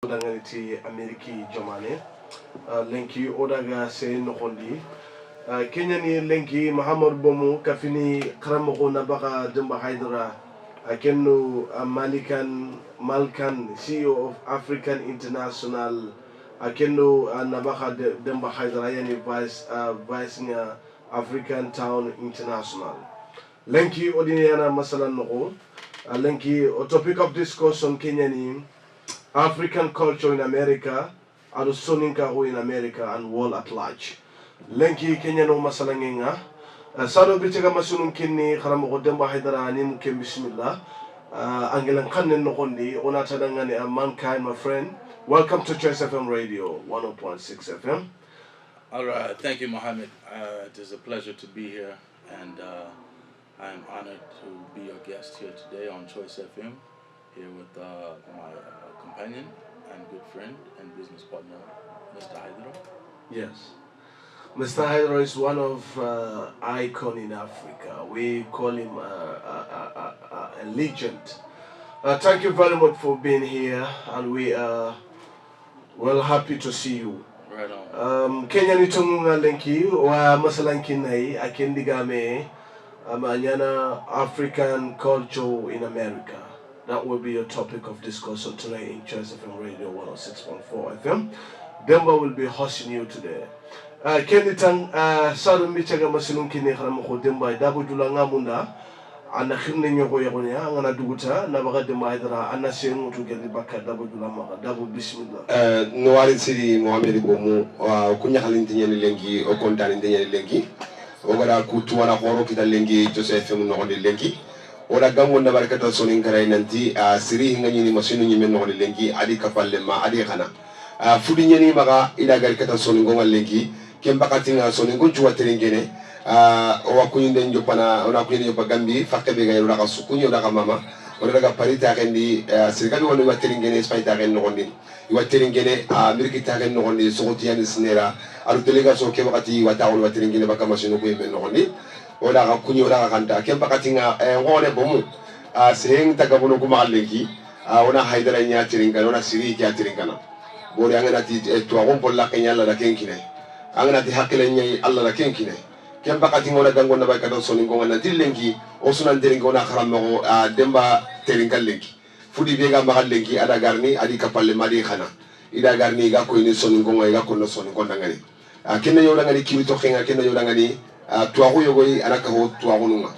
Danganiti Ameriki Jomane Lenki Odaga Se Nokondi Kenyani Lenki Muhammad Bomu Kafini Kramoko Nabaka Demba Hydara Akenu Malkan CEO of African International Akenu Nabaka Demba Hydara Yani Vice African Town International Lenki Odiniana Masalan Noko Lenki a topic of discussion Kenyani African culture in America, and Soninka in America and world at large. Lenki Kenya no masalangenga. Sado bitega masunum kinni kharamo Demba Hydara ni mukem bismillah. Angelan kannen no kondi onata dangane mankind my friend. Welcome to choiceFM Radio 100.6 FM. All right, thank you, Mohammed. It is a pleasure to be here, and I am honored to be your guest here today on choiceFM. Here with my companion and good friend and business partner, Mr. Hydara. Yes. Mr. Hydara is one of icon in Africa. We call him a legend. Thank you very much for being here, and we are well happy to see you. Right on. Kenya ni tunga lenki wa masalankinai akendigame amanyana African culture in America. That will be a topic of discussion tonight in choiceFM Radio 106.4 FM. Demba will be hosting you today. Kenitang Sadum Michaga Masilum Kine Haramoko Demba Dabu Dulanga Munda and the Himne Yogoya and Aduta Nabaga Demba Hydara and Nasim to get the back at Dabu Dulama, Dabu Bismillah. Noari City Mohamed Bomu, Kunya Halintian Lengi, or Kontan Lengi, Ogara Kutuana Horo Kita Lengi, choiceFM no Lengi. Ora gango na barakata sonin karay nanti siri hinga ni masino ni men no lengi adi kapalle ma adi kana fudi nyani maga ida garikata sonin gonga lengi kemba katinga sonin gonju waterengene o wakunde njopana ona kunde njopa gambi fakka be gayro ka sukunyo daga mama ora daga parita kendi sirikali wonu waterengene spaita ken no gondi waterengene mirki ta ken no gondi sogoti yani sinera alu delegation ke wakati watawol waterengene baka masino ko men no gondi oda ka kunyo oda ka kanta kemba katinga ngone bomu seheng tagabuno kuma lenki ona Hydara nya tiringana ona siri kya tiringana bori angana ti to agon bolla kenya la kenkine angana ti hakile nya alla la kenkine kemba katinga ona gango na ba ka soni ngonga na tilenki osunan tiringa ona kharamo Demba tiringa lenki fudi be ga ma lenki ada garni adi kapalle madi khana ida garni ga ko ni soni ngonga ga ko no soni ngonga ngani kenna yo ngani kiwi to khenga kenna yo ngani tuaku yogoi anaka ho tuaku nunga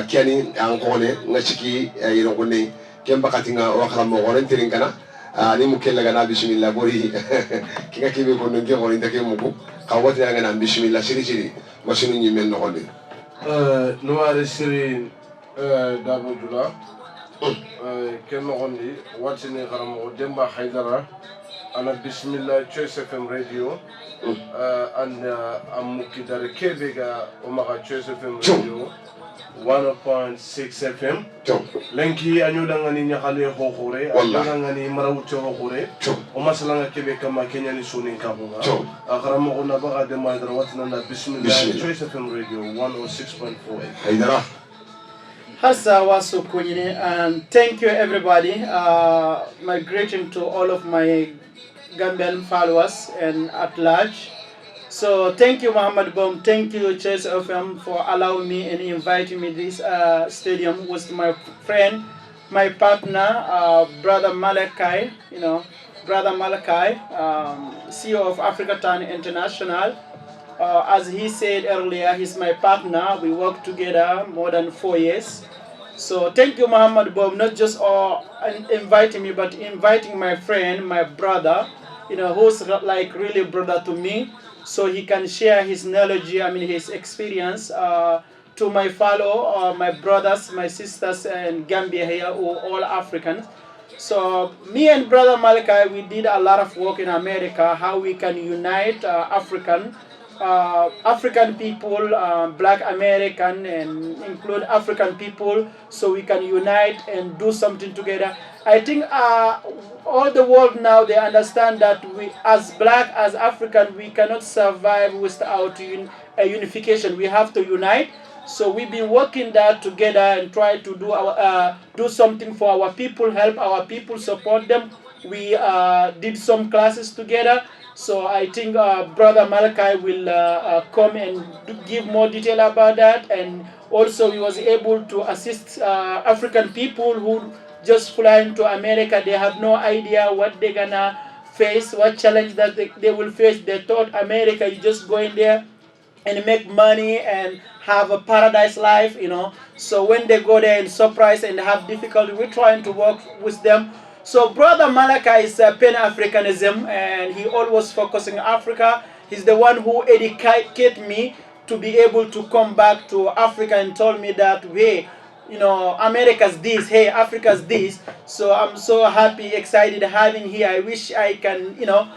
kiani angkone ngachiki yero kone kemba katinga wakala mo goren tirinkana ni mukella gana bismillah bori kinga kibe ko nge goren take muku kawati nga na bismillah siri masinu nyi men no gonde noare siri dabu dula kenno gondi watini garamo Demba Hydara ana bismillah choiceFM Radio and Amukidare Kebega Omaha choiceFM Radio 100.6 FM. Lenki anyudangani nyakale hohore, anyudangani marawucho hohore. Omasalanga Kebeka Makenya ni sunin kabunga. Akaramo onabaga Demba Hydara watinanda bismillah choiceFM Radio 106.4 Hydara. Hasa waso kunyine, and thank you everybody. My greeting to all of my Gambian followers and at large. So thank you Muhammad Bom, thank you choiceFM for allowing me and inviting me this stadium with my friend, my partner, brother Malakhi, brother Malakhi, CEO of Africa Town International. As he said earlier, he's my partner. We work together more than 4 years. So thank you Muhammad Bom, not just inviting me, but inviting my friend, my brother, who's like really brother to me, so he can share his knowledge, his experience to my fellow, my brothers, my sisters in Gambia here, who are all Africans. So me and brother Malakhi, we did a lot of work in America, how we can unite African people, Black American, and include African people, so we can unite and do something together. I think all the world now, they understand that we, as Black, as African, we cannot survive without unification. We have to unite. So we've been working that together and try to do something for our people, help our people, support them we did some classes together. So I think Brother Malachi will come and give more detail about that. And also he was able to assist African people who just fly into America. They have no idea what they're gonna face, what challenge that they will face. They thought America, you just go in there and make money and have a paradise life, you know. So when they go there and surprise and have difficulty, we're trying to work with them. So Brother Malaka is Pan-Africanism, and he always focusing Africa. He's the one who educated me to be able to come back to Africa and told me that, hey, you know, America's this, hey, Africa's this. So I'm so happy, excited having here. I wish I can, you know,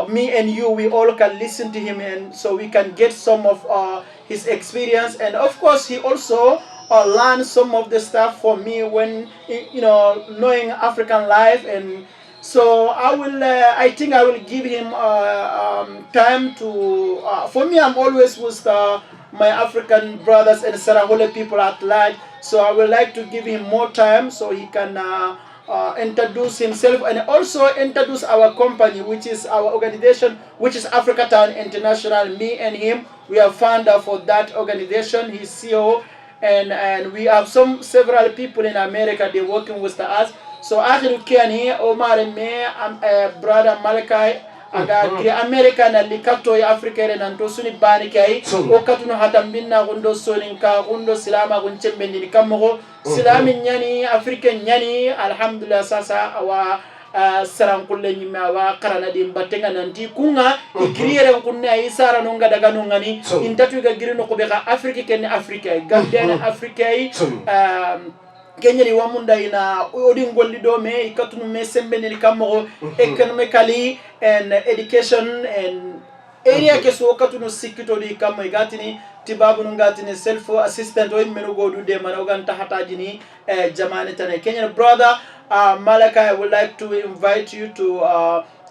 me and you, we all can listen to him, and so we can get some of his experience. And of course, he also learned some of the stuff for me when, you know, knowing African life. And so I will, I think I will give him time to, for me, I'm always with my African brothers and Sarahole people at large. So I would like to give him more time so he can introduce himself and also introduce our company, which is our organization, which is Africa Town International. Me and him, we are founder for that organization. He's CEO, and we have several people in America. They're working with us. So akhiru kiani Omar and me, brother Malachi, aga kiri America na likato ya Afrika ile nanto suni bani kai okatu no hata minna gundo soninka gundo silama gunchembe ni kamgo silami nyani Afrika nyani alhamdulillah sasa awa saran kulle nyima wa karana di mbatenga nanti kunga ikiriere kunna isara no ngadaga no ngani intatu ga girino ko be ka Afrika ken Afrika Gambian Afrika Kenya wamunda ina odingolli do me ikatunu me sembeni kammo economically and education and area keso katunu sikito di kammo gatini tibabu ngatini self assistant o menu godu de manoganta hatajini jamane tane Kenyan brother Malaka, I would like to invite you to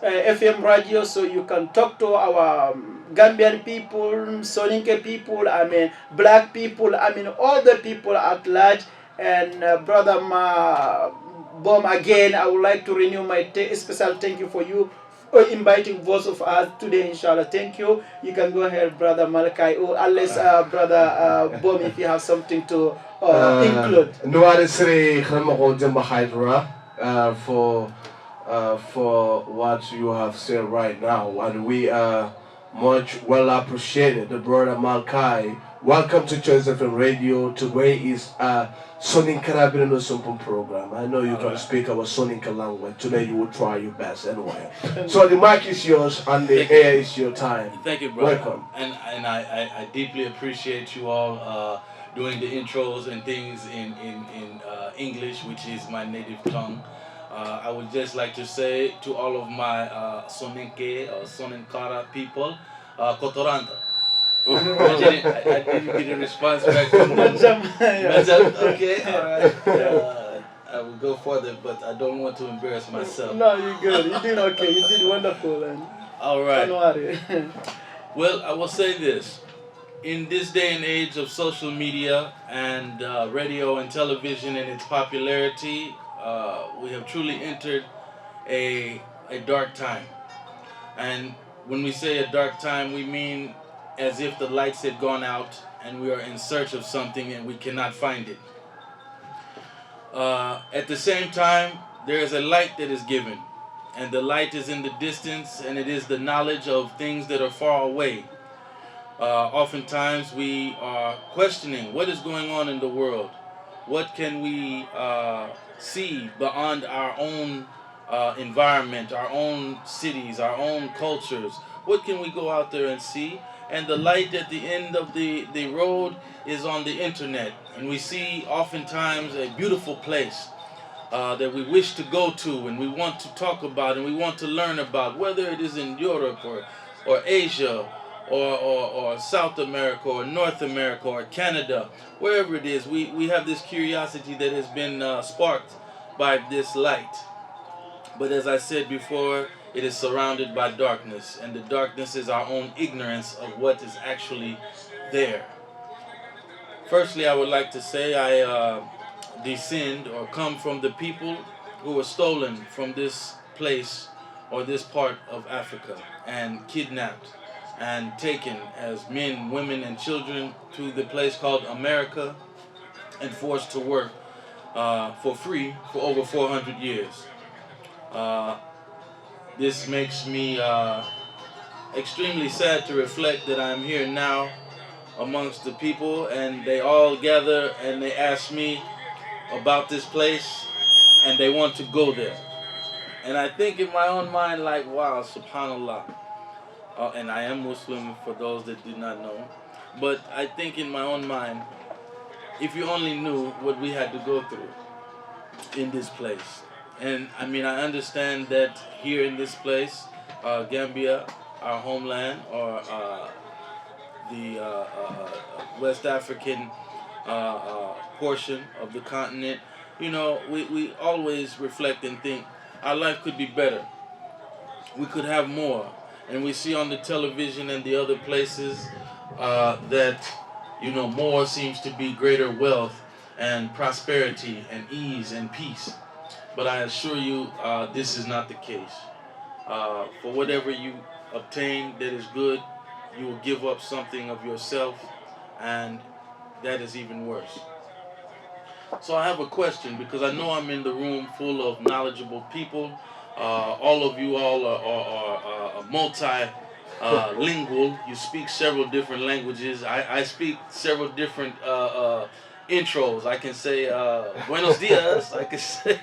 FM radio so you can talk to our Gambian people, Soninke people, I mean black people, I mean all the people at large. And brother Bom, again, I would like to renew my special thank you for you inviting both of us today, inshallah. Thank you. You can go ahead, brother Malachi, or unless brother Bom, if you have something to include. No, I say Demba Hydara for what you have said right now, and we are much well appreciated. The brother Malachi. Welcome to choiceFM Radio. Today is Soninka Rabino Sumpum program. I know you can speak our Soninka language. Today you will try your best anyway. So the mic is yours and the air is your time. Thank you, brother. Welcome. And I deeply appreciate you all doing the intros and things in English, which is my native tongue. I would just like to say to all of my Soninke or Soninkara people, Kotoranta. I didn't get a response back from them. Okay, alright. I will go further, but I don't want to embarrass myself. No, you're good. You did okay. You did wonderful. Alright. Don't worry. Well, I will say this. In this day and age of social media and radio and television and its popularity, we have truly entered a dark time. And when we say a dark time, we mean as if the lights had gone out and we are in search of something and we cannot find it. At the same time, there is a light that is given, and the light is in the distance, and it is the knowledge of things that are far away. Oftentimes we are questioning what is going on in the world. What can we see beyond our own environment, our own cities, our own cultures? What can we go out there and see? And the light at the end of the road is on the internet. And we see oftentimes a beautiful place that we wish to go to and we want to talk about and we want to learn about, whether it is in Europe or Asia or South America or North America or Canada, wherever it is. We have this curiosity that has been sparked by this light. But as I said before, it is surrounded by darkness, and the darkness is our own ignorance of what is actually there. Firstly, I would like to say I descend or come from the people who were stolen from this place or this part of Africa and kidnapped and taken as men, women, and children to the place called America and forced to work for free for over 400 years. This makes me extremely sad to reflect that I'm here now amongst the people, and they all gather and they ask me about this place and they want to go there. And I think in my own mind, like, wow, subhanallah. And I am Muslim for those that did not know. But I think in my own mind, if you only knew what we had to go through in this place. And I mean, I understand that here in this place, Gambia, our homeland, or the West African portion of the continent, you know, we always reflect and think our life could be better. We could have more. And we see on the television and the other places that, you know, more seems to be greater wealth and prosperity and ease and peace. But I assure you, this is not the case. For whatever you obtain that is good, you will give up something of yourself, and that is even worse. So I have a question, because I know I'm in the room full of knowledgeable people. All of you all are multi-lingual. You speak several different languages. I speak several different intros. I can say buenos dias. I can say,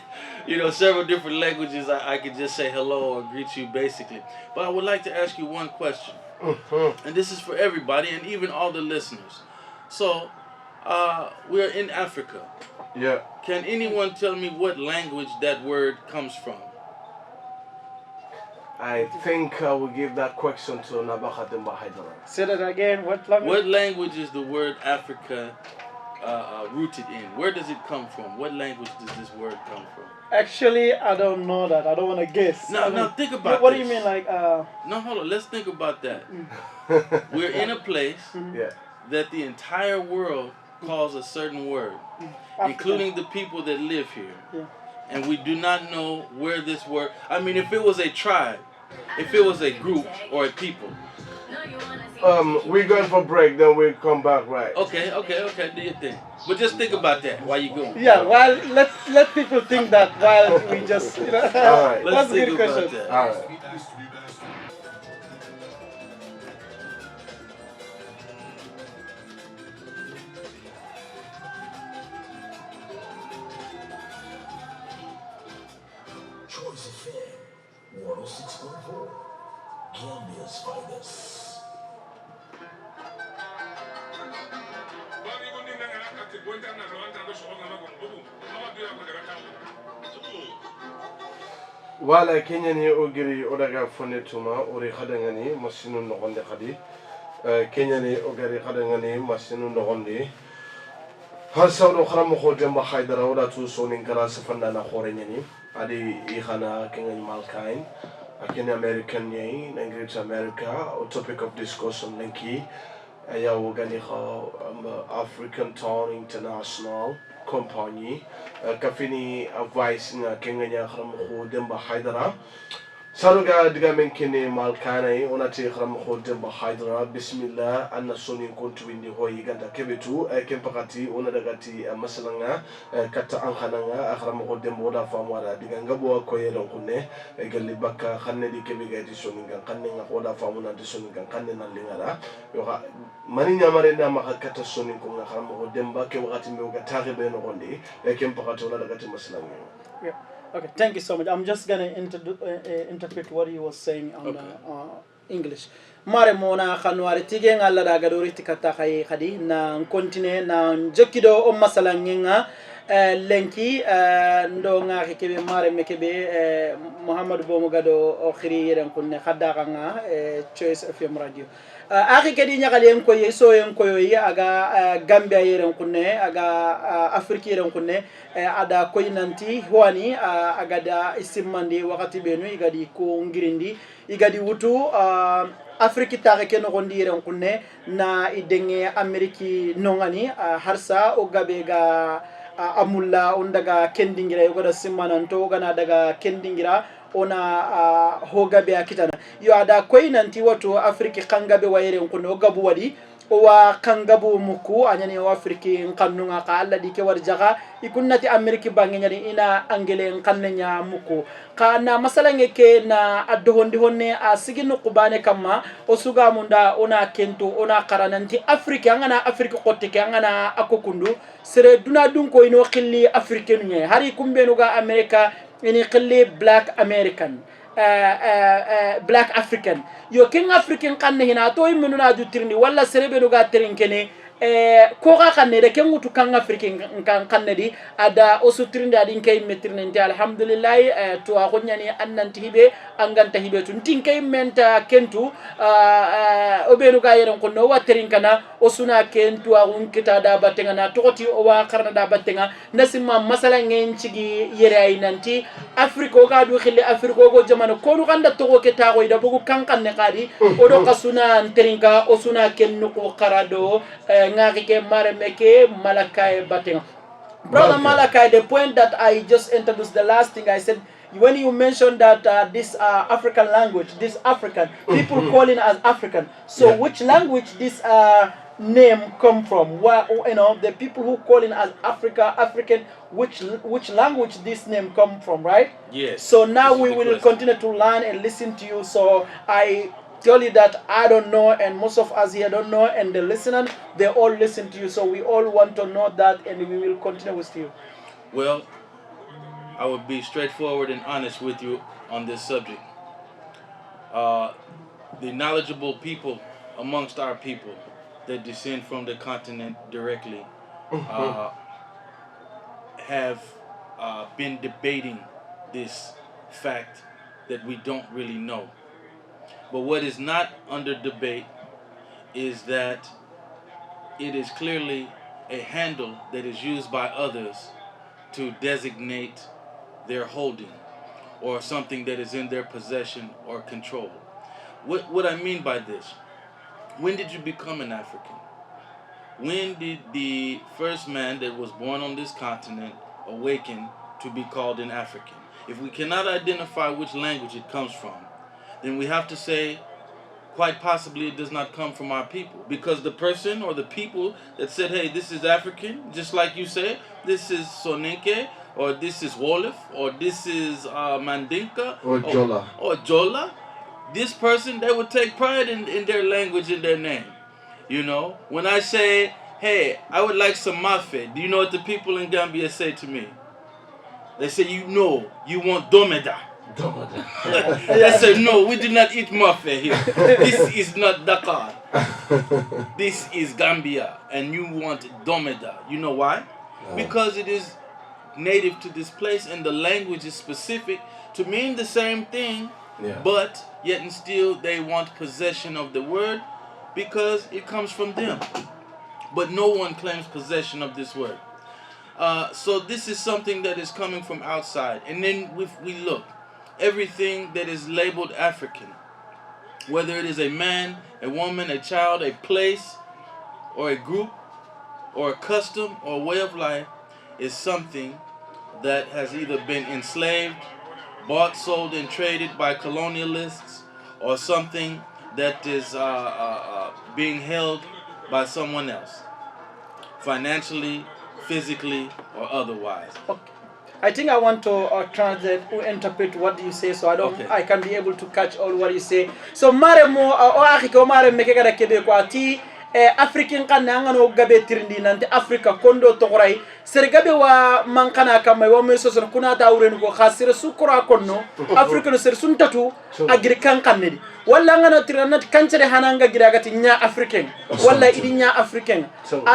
you know, several different languages. I can just say hello or greet you basically. But I would like to ask you one question. And this is for everybody and even all the listeners. So we're in Africa. Yeah. Can anyone tell me what language that word comes from? I think I will give that question to Nabaka Demba Hydara. Say that again. What language? What language is the word Africa rooted in? Where does it come from? What language does this word come from? Actually, I don't know that. I don't want to guess. Now think about what this. do you mean, like? No, hold on. Let's think about that. We're in a place that the entire world calls a certain word, including the people that live here. Yeah. And we do not know where this word... I mean, if it was a tribe, if it was a group or a people. We're going for break, then we'll come back, right? Okay, do your thing. But just think about that while you go. Yeah, well, let people think that while we just... You know, all right. Let's that's a think good about question. that. All right. choiceFM 106.4, Gambia's finest. Wala Kenya ni ogiri odaga fonetuma ori khadangani masinu nogonde khadi Kenya ni ogiri khadangani masinu nogonde har sawdo kharam ko Demba Hydara oda tu sonin kara safanda na khorenyani adi ikhana Guest Malakhi Kaine akini American ni English America o topic of discussion linki aya wogani kha African Town International compagnie kafini advice nga kenganya kharam ko Demba Hydara saluga diga men kene malkana onati kharam ko Demba Hydara bismillah anna sonin kontu windi hoyi ganda kebetu kempakati ona dagati masalanga kata an khananga kharam ko Demba da famwara diga ngabo ko yelon kunne galli bakka khanne di kebe gati sonin gan khanne nga ko da famuna di sonin gan khanne nan lingara yo mani nyamare na maka kata sonin ko nga kharam ko Demba ke wakati me ga tare be no gonde kempakati ona dagati masalanga. Yeah. Okay, thank you so much. I'm just gonna interpret what he was saying on English. Mare mona khanwari tige ngalla daga dori tikata khay khadi na continue na jokido o masala ngenga lenki ndo nga kebe mare mekebe Muhammad Bomo gado o khiri yeren kunne khadda nga choiceFM radio akhi kedi nyagali en koy so en koy aga Gambia yeren kunne aga Afrique yeren kunne ada koy nanti hwani aga da isimandi wakati benu igadi ko ngirindi igadi wutu Afrique tare ke no gondi yeren kunne na idenge Ameriki nongani harsa o gabega amulla on daga kendingira yogoda simmananto gana daga kendingira ona hogabe akitana yo ada koinanti wato afriki kangabe wayre kono gabu wadi wa kangabu muku anyani wa afriki kannunga ka alla dike warjaga ikunnati ameriki banganyani ina angele kannenya muku kana masalange ke na adhondi honne a siginu qubane kama osuga munda ona kento ona karananti afriki angana afriki qottike angana akokundu sere duna dun ko ino khilli afrikenu nye hari kumbenuga amerika ini khilli black american black african yo king african kanne hina to imenu na jutirni wala serebe no ga terinkene ko ga kanne de kengutu kan african kan kanne di ada osutirnde adin kay metirne nti alhamdulillah to a gonyani annanti hibe anganta hibe tun tinkay menta kentu obenu ga yeren ko no waterinkana osuna kentu a unkita da batenga na tokoti o wa karna da batenga nasima masala ngencigi yere ay nanti afriko ga du khille afriko go jamano ko no ganda to ko keta go ida bugu kankan ne qadi o do kasuna terinka osuna kennu ko qarado ngaki ke mare meke malakai batenga brother malakai the point that I just introduced the last thing I said when you mentioned that this African language this African people calling us African so which language this name come from where you know the people who calling us African which language this name come from right yes so now we will continue to learn and listen to you so I tell you that I don't know and most of us here don't know and the listeners they all listen to you so we all want to know that and we will continue with you. Well, I would be straightforward and honest with you on this subject. The knowledgeable people amongst our people that descend from the continent directly have been debating this fact that we don't really know. But what is not under debate is that it is clearly a handle that is used by others to designate their holding or something that is in their possession or control. What I mean by this, when did you become an African? When did the first man that was born on this continent awaken to be called an African? If we cannot identify which language it comes from, then we have to say quite possibly it does not come from our people, because the person or the people that said, hey, this is African, just like you say, this is Sonenke, or this is Wolof, or this is Mandinka, or Jola, this person, they would take pride in their language and their name. You know, when I say, hey, I would like some mafe, do you know what the people in Gambia say to me? They say, you know, you want domeda. They said, no, we do not eat mafe here. This is not Dakar. This is Gambia, and you want domeda. You know why? Because it is native to this place, and the language is specific to mean the same thing, but yet and still they want possession of the word because it comes from them. But no one claims possession of this word. So this is something that is coming from outside. And then if we look, everything that is labeled African, whether it is a man, a woman, a child, a place, or a group, or a custom, or a way of life, is something that has either been enslaved, bought, sold, and traded by colonialists, or something that is being held by someone else, financially, physically, or otherwise. Okay. I think I want to translate or interpret what you say, so I can be able to catch all what you say. So mare mo o akhi ko mare meke kada kebe ko ati African kan ngano gabe tirindi nanti Africa kondo tokorai sergabe wa mankana kama wa meso son kuna ta uren ko khasira sukura konno African ser suntatu agrikan kanedi walla ngana tiranat kancere hananga giragati nya African walla idi nya African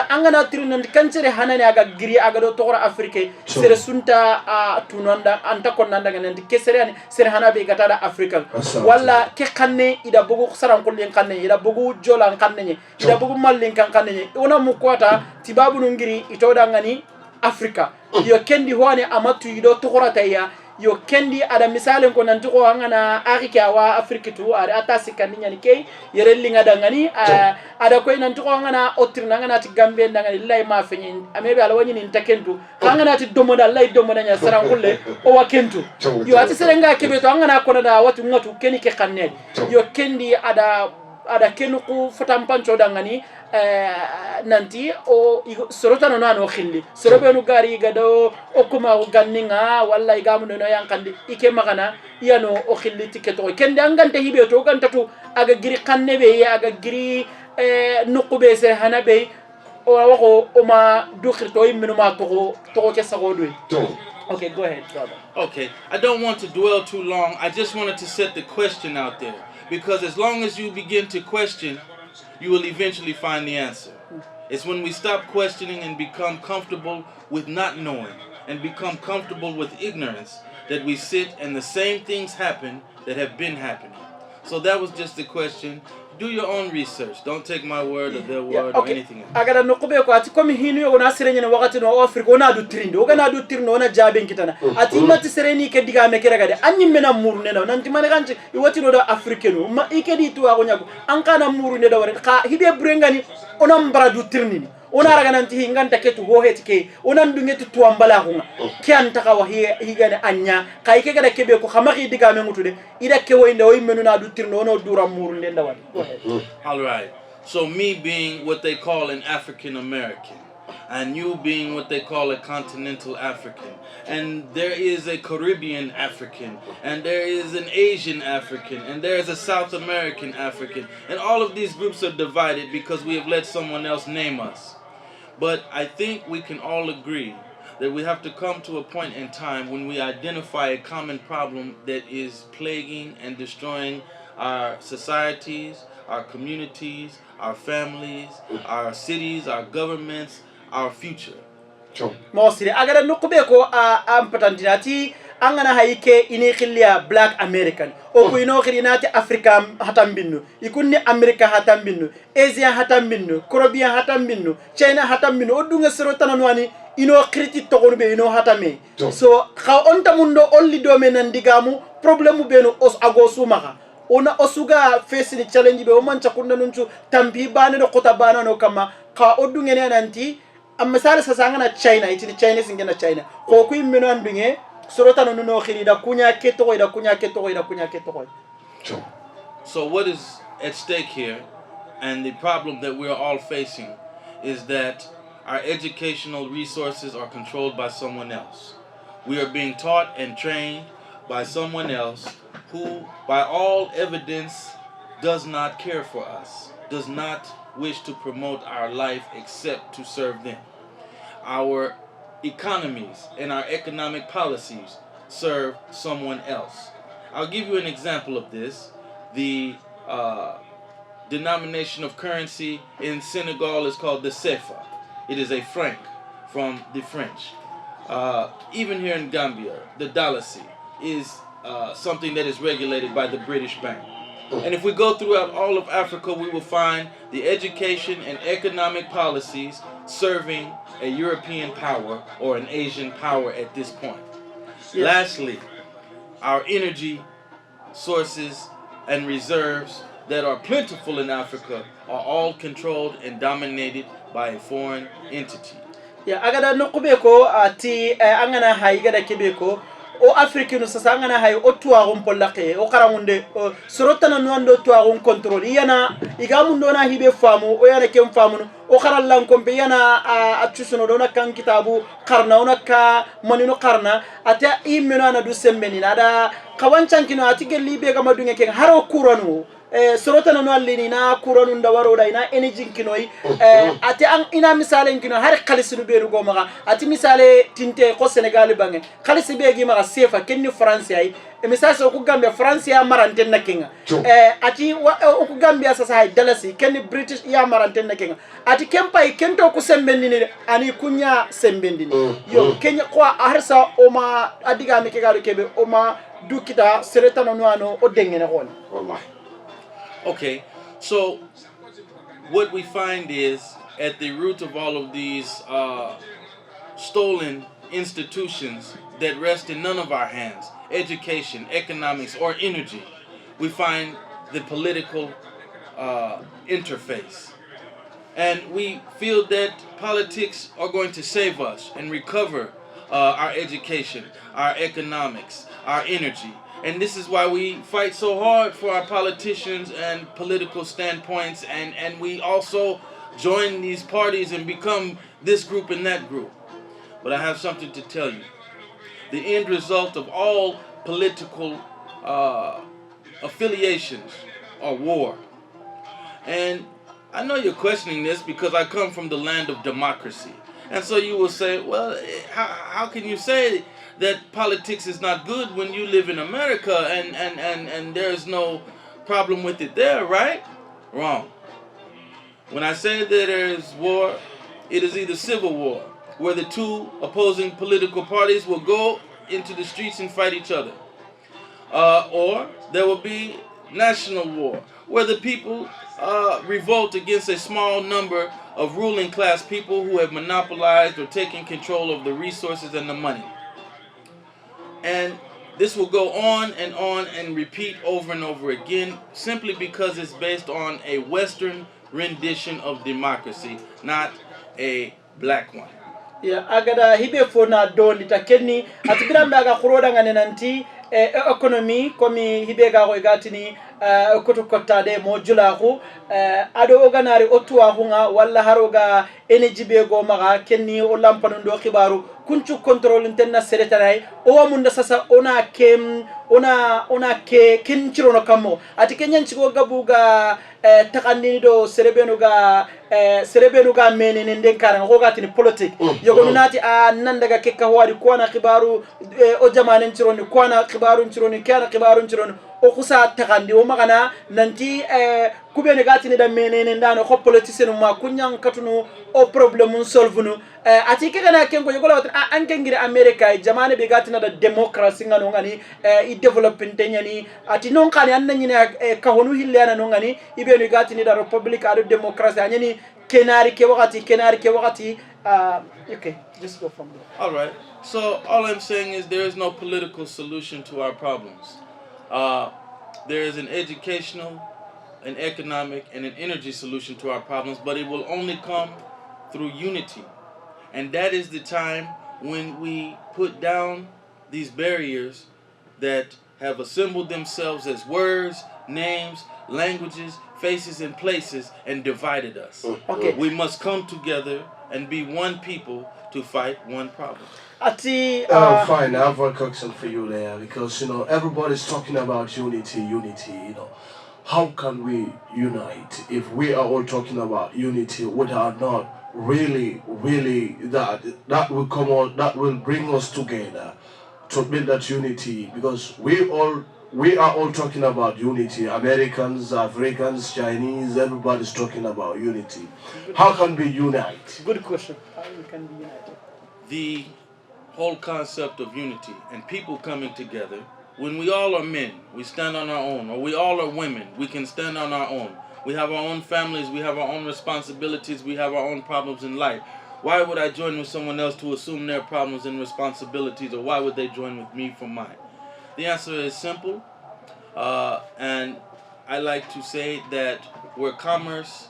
angana tiranat kancere hanane aga giri aga do tokora African ser sunta tunanda anta konnanda ngandi kesere ani ser hanabe gatada African walla ke kanne ida bugu saran ko len kanne ida bugu jolan kanne ida bugu mallin kan kanne ona mukwata tibabu ngiri itoda ngani Africa yo kendi hoane amatu yido tokorata ya yo kendi ada misalen ko nanti ko angana Afrika wa Afrika tu ada atasi kandinya ni kay yere linga dangani ada ko nanti ko angana otrina angana ti Gambia dangani lay ma fenyi amebe ala wani ni takentu angana ti domoda lay domoda nya sarangulle o wakentu yo ati serenga kebe to angana ko da watu ngatu keni ke kannedi yo kendi ada kenuku fatampancho dangani nanti o sorota no nano khilli sorobe no gari gado o kuma ganninga walla igamu no yankandi ike magana yano o khilli tiketo kende angante hibe to gantatu aga giri kannebe ya aga giri nuqube se hanabe o wako o ma dukhirto yimino ma to ke sagodwe okay, go ahead, brother. Okay, I don't want to dwell too long. I just wanted to set the question out there. Because as long as you begin to question, you will eventually find the answer. It's when we stop questioning and become comfortable with not knowing and become comfortable with ignorance that we sit and the same things happen that have been happening. So that was just the question. Do your own research. Don't take my word or their word or anything else. Agada nokube ko ati komi hinu yo na serenya wakati no Africa ona du trinde o gana du tirno ona jaben kitana ati mati sereni ke diga me kera gade anyi mena muru ne na nanti mane kanti iwati no da africaino ma ikedi tu ago nyago ankana muru ne da wore ka hibe brengani ona mbara du tirnini ona raga nanti hinganta ketu ho hetike ona ndungeti tuambala hunga kianta ka wahi higane anya kai ke gada kebe ko xamaki diga me ngutude ida ke woynde o yimenu na du tirno ono dura muru ne da wadi all right, so me being what they call an African American and you being what they call a continental African, and there is a Caribbean African, and there is an Asian African, and there is a South American African, and all of these groups are divided because we have let someone else name us. But I think we can all agree that we have to come to a point in time when we identify a common problem that is plaguing and destroying our societies, our communities, our families, our cities, our governments, our future. Mostly, agada nukube ko ampatandinati angana haike ini khilia black American o ko ino khilinati Africa hatambinnu ikunni America hatambinnu Asia hatambinnu Caribbean hatambinnu China hatambinnu odunga sero tananwani ino kriti togonu be ino hatame so kha onta mundo olli do men ndigamu problème beno os agosu maka ona osuga face ni challenge be o mancha kunna nunchu tambi bane do kota bana no kama kha odungene nanti amasara sasangana China itini China singena China ko ku imeno andunge sorota no no khiri da kunya keto da kunya keto. So what is at stake here, and the problem that we are all facing, is that our educational resources are controlled by someone else. We are being taught and trained by someone else who, by all evidence, does not care for us, does not wish to promote our life except to serve them. Our economies and our economic policies serve someone else. I'll give you an example of this. The denomination of currency in Senegal is called the CFA. It is a franc from the French. Even here in Gambia, the dalasi is something that is regulated by the British Bank. And if we go throughout all of Africa, we will find the education and economic policies serving a European power or an Asian power at this point. Yes. Lastly, our energy sources and reserves that are plentiful in Africa are all controlled and dominated by a foreign entity. Yeah, agada nokubeko ati angana haigada kibeko o africain sasa ngana hay o tuwarum pollake o karamunde sorotana nwando tuwarum control yana igamundo na hibe famu o yana kem famu o karallan kombe yana atusuno dona kan kitabu karna ona ka manino karna ata imeno na du sembeni nada kawancan kino atigeli be ga madunge ken haro kuranu sorotana no allini na kuranu ndawaro da ina energy kinoi ati an ina misale kino har khalisinu be rugo maga ati misale tinte ko Senegal bange khalisi be gi maga sefa kenni France ay misale so ku Gambia France ya maranten na kinga ati ku Gambia sasa hay dalasi kenni British ya maranten na kinga ati kempai kento ku sembendini ani kunya sembendini yo kenya ko harsa oma adiga me ke garu kebe oma dukita seretano no ano o dengene hon wallahi. Okay, so what we find is at the root of all of these stolen institutions that rest in none of our hands, education, economics, or energy. We find the political interface. And we feel that politics are going to save us and recover our education, our economics, our energy. And this is why we fight so hard for our politicians and political standpoints, and we also join these parties and become this group and that group. But I have something to tell you. The end result of all political affiliations are war. And I know you're questioning this because I come from the land of democracy. And so you will say, well, how can you say that politics is not good when you live in America and there's no problem with it there, right? Wrong. When I say that there is war, it is either civil war, where the two opposing political parties will go into the streets and fight each other. Or there will be national war, where the people revolt against a small number of ruling class people who have monopolized or taken control of the resources and the money. And this will go on and repeat over and over again, simply because it's based on a Western rendition of democracy, not a black one. Yeah, agada hibe fona don litakenni atibirambe aga kuroda ngane nanti economy komi hibe ga ko gatini koto kottade mo julaxu ado oganari otuwaxunga walla haroga energy be go maga kenni o lampanu do xibaru kuncu control intenna seretanay o wamunda sasa ona ke kincirono kammo ati kenyanci go gabuga takandini do serebenuga menene nden karanga ko gatini politique yogo nati a nandaga kekka wadi ko na xibaru o jamanen cironi ko na xibaru cironi kana xibaru cironi o kusa takandi o magana nanti kubene gatini da menene ndano ko politicien ma kunyan katunu o problem solvunu ati kegana kengo yogola ankengire America jamane be gatina da democracy ngano ngani I development nyani ati non kani annanyina kahonu hillana no ngani ibenu gatini da republic ado democracy anyani kenari ke wakati okay, just go from there. All right. So all I'm saying is there is no political solution to our problems. There is an educational, an economic, and an energy solution to our problems, but it will only come through unity. And that is the time when we put down these barriers that have assembled themselves as words, names, languages, faces, and places and divided us. Okay. We must come together and be one people to fight one problem. Fine, I have a question for you there, because everybody's talking about unity. How can we unite if we are all talking about unity without not really that will come on, that will bring us together to build that unity? Because we are all talking about unity. Americans, Africans, Chinese, everybody's talking about unity. How can we unite? Good question. How we can be united? The whole concept of unity and people coming together, when we all are men, we stand on our own, or we all are women, we can stand on our own. We have our own families, we have our own responsibilities, we have our own problems in life. Why would I join with someone else to assume their problems and responsibilities, or why would they join with me for mine? The answer is simple, and I like to say that where commerce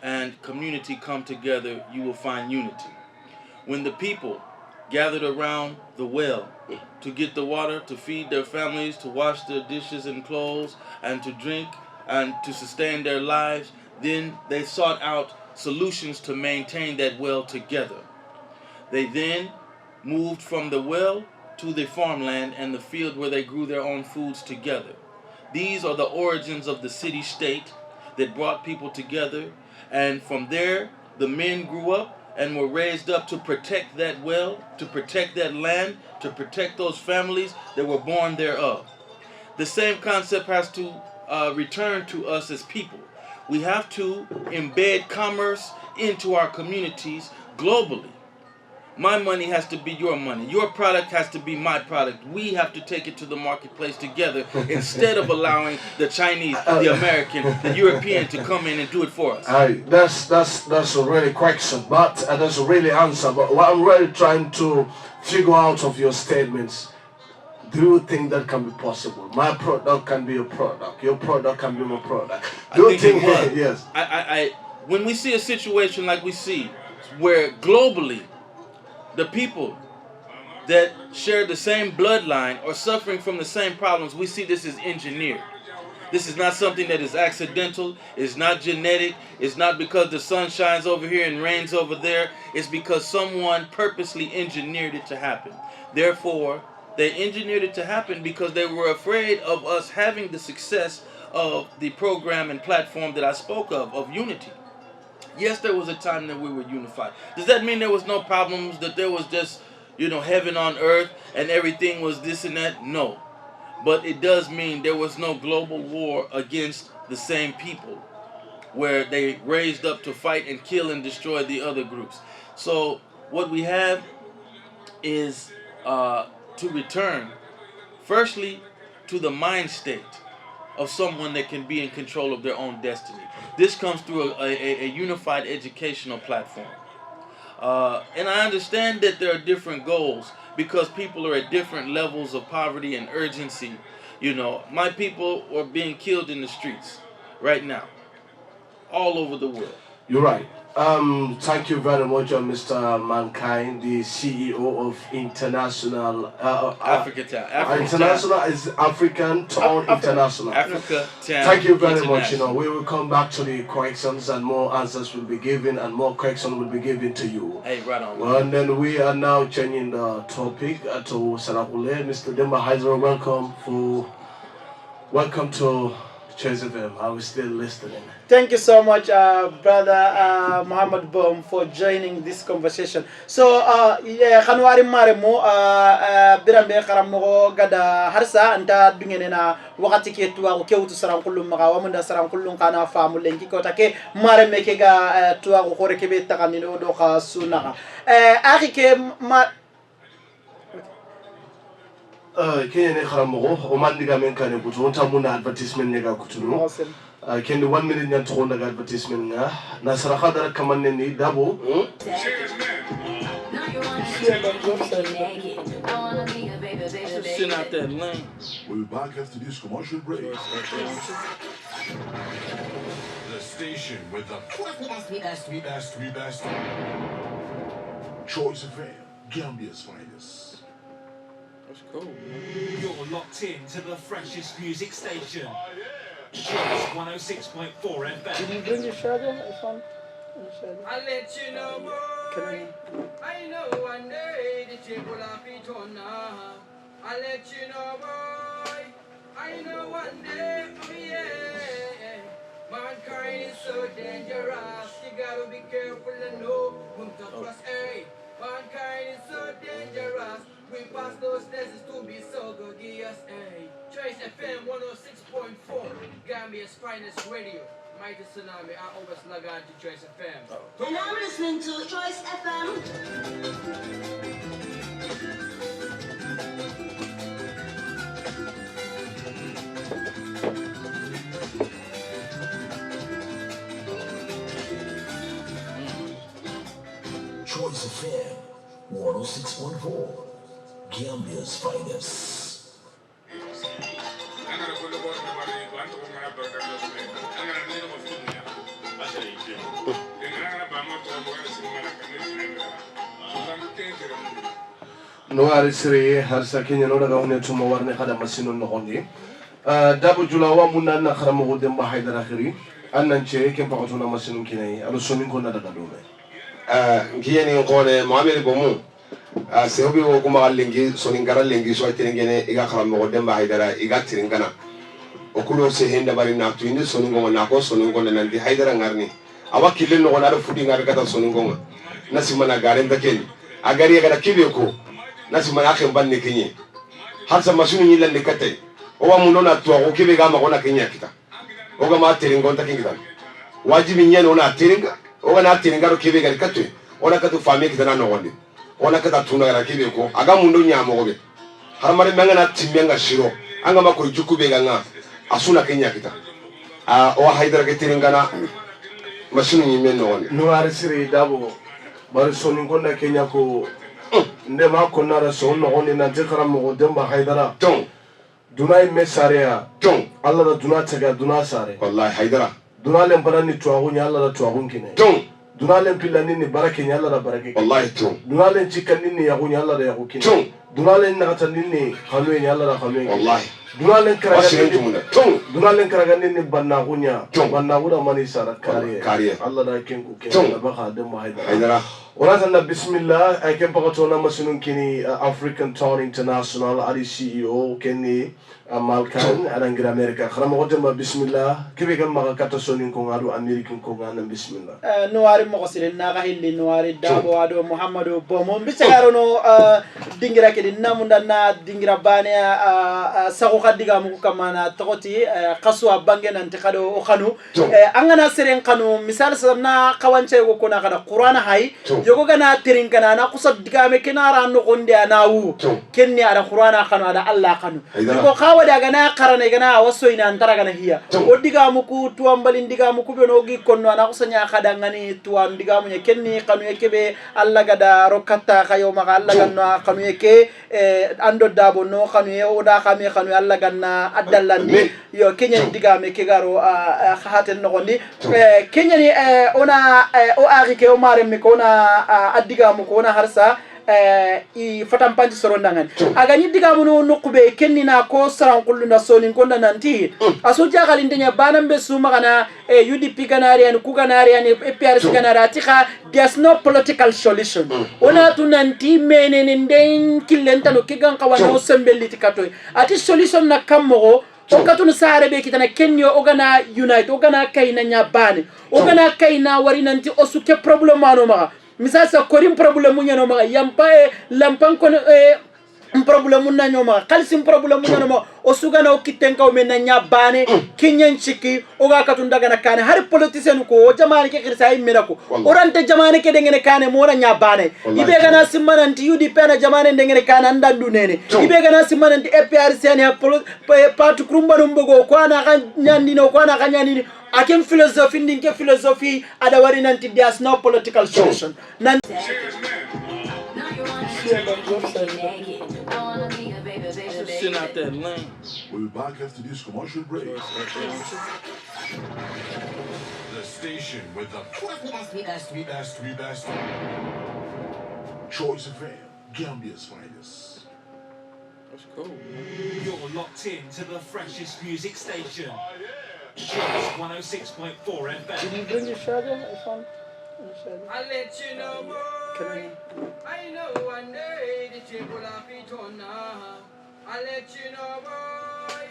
and community come together, you will find unity. When the people gathered around the well to get the water, to feed their families, to wash their dishes and clothes, and to drink and to sustain their lives, then they sought out solutions to maintain that well together. They then moved from the well to the farmland and the field where they grew their own foods together. These are the origins of the city-state that brought people together, and from there the men grew up and were raised up to protect that well, to protect that land, to protect those families that were born thereof. The same concept has to return to us as people. We have to embed commerce into our communities globally. My money has to be your money. Your product has to be my product. We have to take it to the marketplace together instead of allowing the Chinese, the American, the European to come in and do it for us. That's a really question, but that's a really answer. But what I'm really trying to figure out of your statements, do you think that can be possible? My product can be your product. Your product can be my product. Do you think? Yes. When we see a situation like we see, where globally, the people that share the same bloodline are suffering from the same problems, we see this as engineered. This is not something that is accidental. It's not genetic. It's not because the sun shines over here and rains over there. It's because someone purposely engineered it to happen. Therefore, they engineered it to happen because they were afraid of us having the success of the program and platform that I spoke of unity. Yes, there was a time that we were unified. Does that mean there was no problems, that there was just, heaven on earth and everything was this and that? No. But it does mean there was no global war against the same people where they raised up to fight and kill and destroy the other groups. So what we have is to return, firstly, to the mind state of someone that can be in control of their own destiny. This comes through a unified educational platform. And I understand that there are different goals because people are at different levels of poverty and urgency. My people are being killed in the streets right now, all over the world. You're right. Thank you very much, Mr. Mankind, the CEO of International Africa Town. International is African Town International. Africa Town. Thank you very much. We will come back to the questions and more answers will be given and more questions will be given to you. Hey, right on. Well, and then we are now changing the topic to Sarakule. Mr. Demba Hydara, welcome to choiceFM. I was still listening. Thank you so much, brother Muhammad Bom, for joining this conversation. So, January Maremo, Birambe Karamogo Gada Harsa, and Dungenena, Wakati to our Kyoto Sarankulum Mawamanda Sarankulum Kana Famulenki Kotake, Mare Mekega to our Horekebe Takanino Doha Suna. Arike Kenya ne kharamogo o mandiga men kane butu on tamuna advertisement ne ga kutuno kendi 1 minute nyan to ndaga advertisement nga na sara khadara kamanne ni dabo Send out that link. We'll be back after this commercial break. The station with the best. Choice FM, Gambia's finest. That's cool, man. You're locked in to the freshest music station. Choice 106.4 FM. Did you bring your shadow? I'll let you know, boy. I know one day the table will be torn now. I'll let you know, boy. I know one day, oh yeah. Mankind is so dangerous. You gotta be careful and know whom to trust, hey. Mankind is so dangerous. We pass those tests to be so good, yes, hey. Choice FM 106.4, Gambia's finest radio. Mighty Tsunami, I always log on to Choice FM. And I'm listening to Choice FM. Choice FM 106.4, Gambia's finest. no ari sire har sakinya no daga hone tuma warne kada masino no hondi dabu julawa munna na kharamogo Demba Hydara khiri annan che kem pakatuna masino kinai alo sonin ko na daga dome ngiyeni ngone Muhammad Bomu sehobi wo kuma lengi sonin gara lengi so tirengene iga kharamogo Demba Hydara iga tiringana okulo se henda bari na tuinde sonin go na ko sonin go na ndi Hydara ngarni awa kille no na fudi ngar kata sonin go nasimana garen daken agari ga kibe ko nasimana akhem banne kenye har sa masunu ni lan nekate o wa munona to ko kibe ga ma gona kenya kita o ga ma tiringo ta kingidan wajibi nyane ona tiringa o ga na tiringa ro kibe ga katwe ona katu famille kita na no wonde ona kata tuna gara kibe ko aga mundo nyamo gobe haramare mangana timbenga shiro anga makuru jukube ganga asuna kenya kita o Hydara ke tiringana masunu nyime no woni no arisiri dabo bari sonin konda kenya ko ndema ko nara so no woni na tekara mo Demba Hydara ton dunay mesaria ton Allah da duna taga duna sare wallahi Hydara duna len parani tuagu nya Allah da tuagu kine ton duna len pilani ni barake nya Allah da barake wallahi ton duna len cikani ni yagu nya Allah da yagu kine ton duna len nakatani ni khanu nya Allah da khanu wallahi duna len wasirin tumuna ton duna len karagani ni bannagu nya bannagu da mani sara kariye Allah da kenku kene baka Demba Hydara وراتنا بسم الله أكيد بقتونا مسنون كني African Town International أري CEO كني مالكان أنا إنجر أمريكا خرام قدام بسم الله كيف يكون مغا كاتسونين كونغارو أمريكان كونغانا بسم الله نواري مغسل ناغهيل نواري دابو أدو محمد بومون بيسكارونو دينغرا كدي ناموندانا دينغرا بانيا ساقو خديغا مكو كمانا تغوتي قصوا بانجن انتقادو أخانو أنغنا سيرين قانو مثال سرنا قوانشي وكونا غدا قرآن هاي yogo gana tirin kana na kusa digame kinara no gonde anawu kenni ada qur'ana kanu ada allah kanu ko kawa daga na karane gana waso ina antara gana hiya o digamu ku tuambali digamu ku beno gi konno ana kusa nya kadangani tuam digamu nya kenni kanu yekebe allah gada rokata kayo maga allah ganna kanu yeke ando dabo no kanu ye oda kame kanu allah ganna adallandi yo kenya digame ke garo haten no gondi kenya ni ona o ari ke o mare mi ko na addiga mu ko na harsa i fatam panti sorondangan aga ni diga mu no nokube kennina ko saran kullu na sonin ko nanti aso jagal indenya banambe suma kana UDP kanari an ku kanari an PRC kanari tika there's no political solution ona tunanti menene nden kilenta no kigan kawana sembelli tikato ati solution na kammo okatun saare be kitana kenyo ogana unite ogana kayna nyabane ogana kayna wari nanti osuke problem mano ma misal sa korim problem nyano ma yampa lampan kono problem na nyoma kalsim problem nyano ma osugana okitenka o mena nyabane kenyan chiki oga katun daga na kane har politician ko jamane ke kirsa imira ko orante jamane ke dengene kane mona nyabane ibe gana simananti UDP na jamane dengene kane andandu nene ibe gana simananti APRC ya patu krumba numbogo ko ana nyandino ko ana nyandini akem philosophy ndinke philosophy adawari nanti there's no political solution Out that lane. We'll be back after this commercial break. The station with the best. Choice FM, Gambia's finest. That's cool. You're locked in to the freshest music station. Choice 106.4 FM. Did you bring your charger? I'll let you know, boy. I know one day the chip will have it on now. I'll let you know, boy.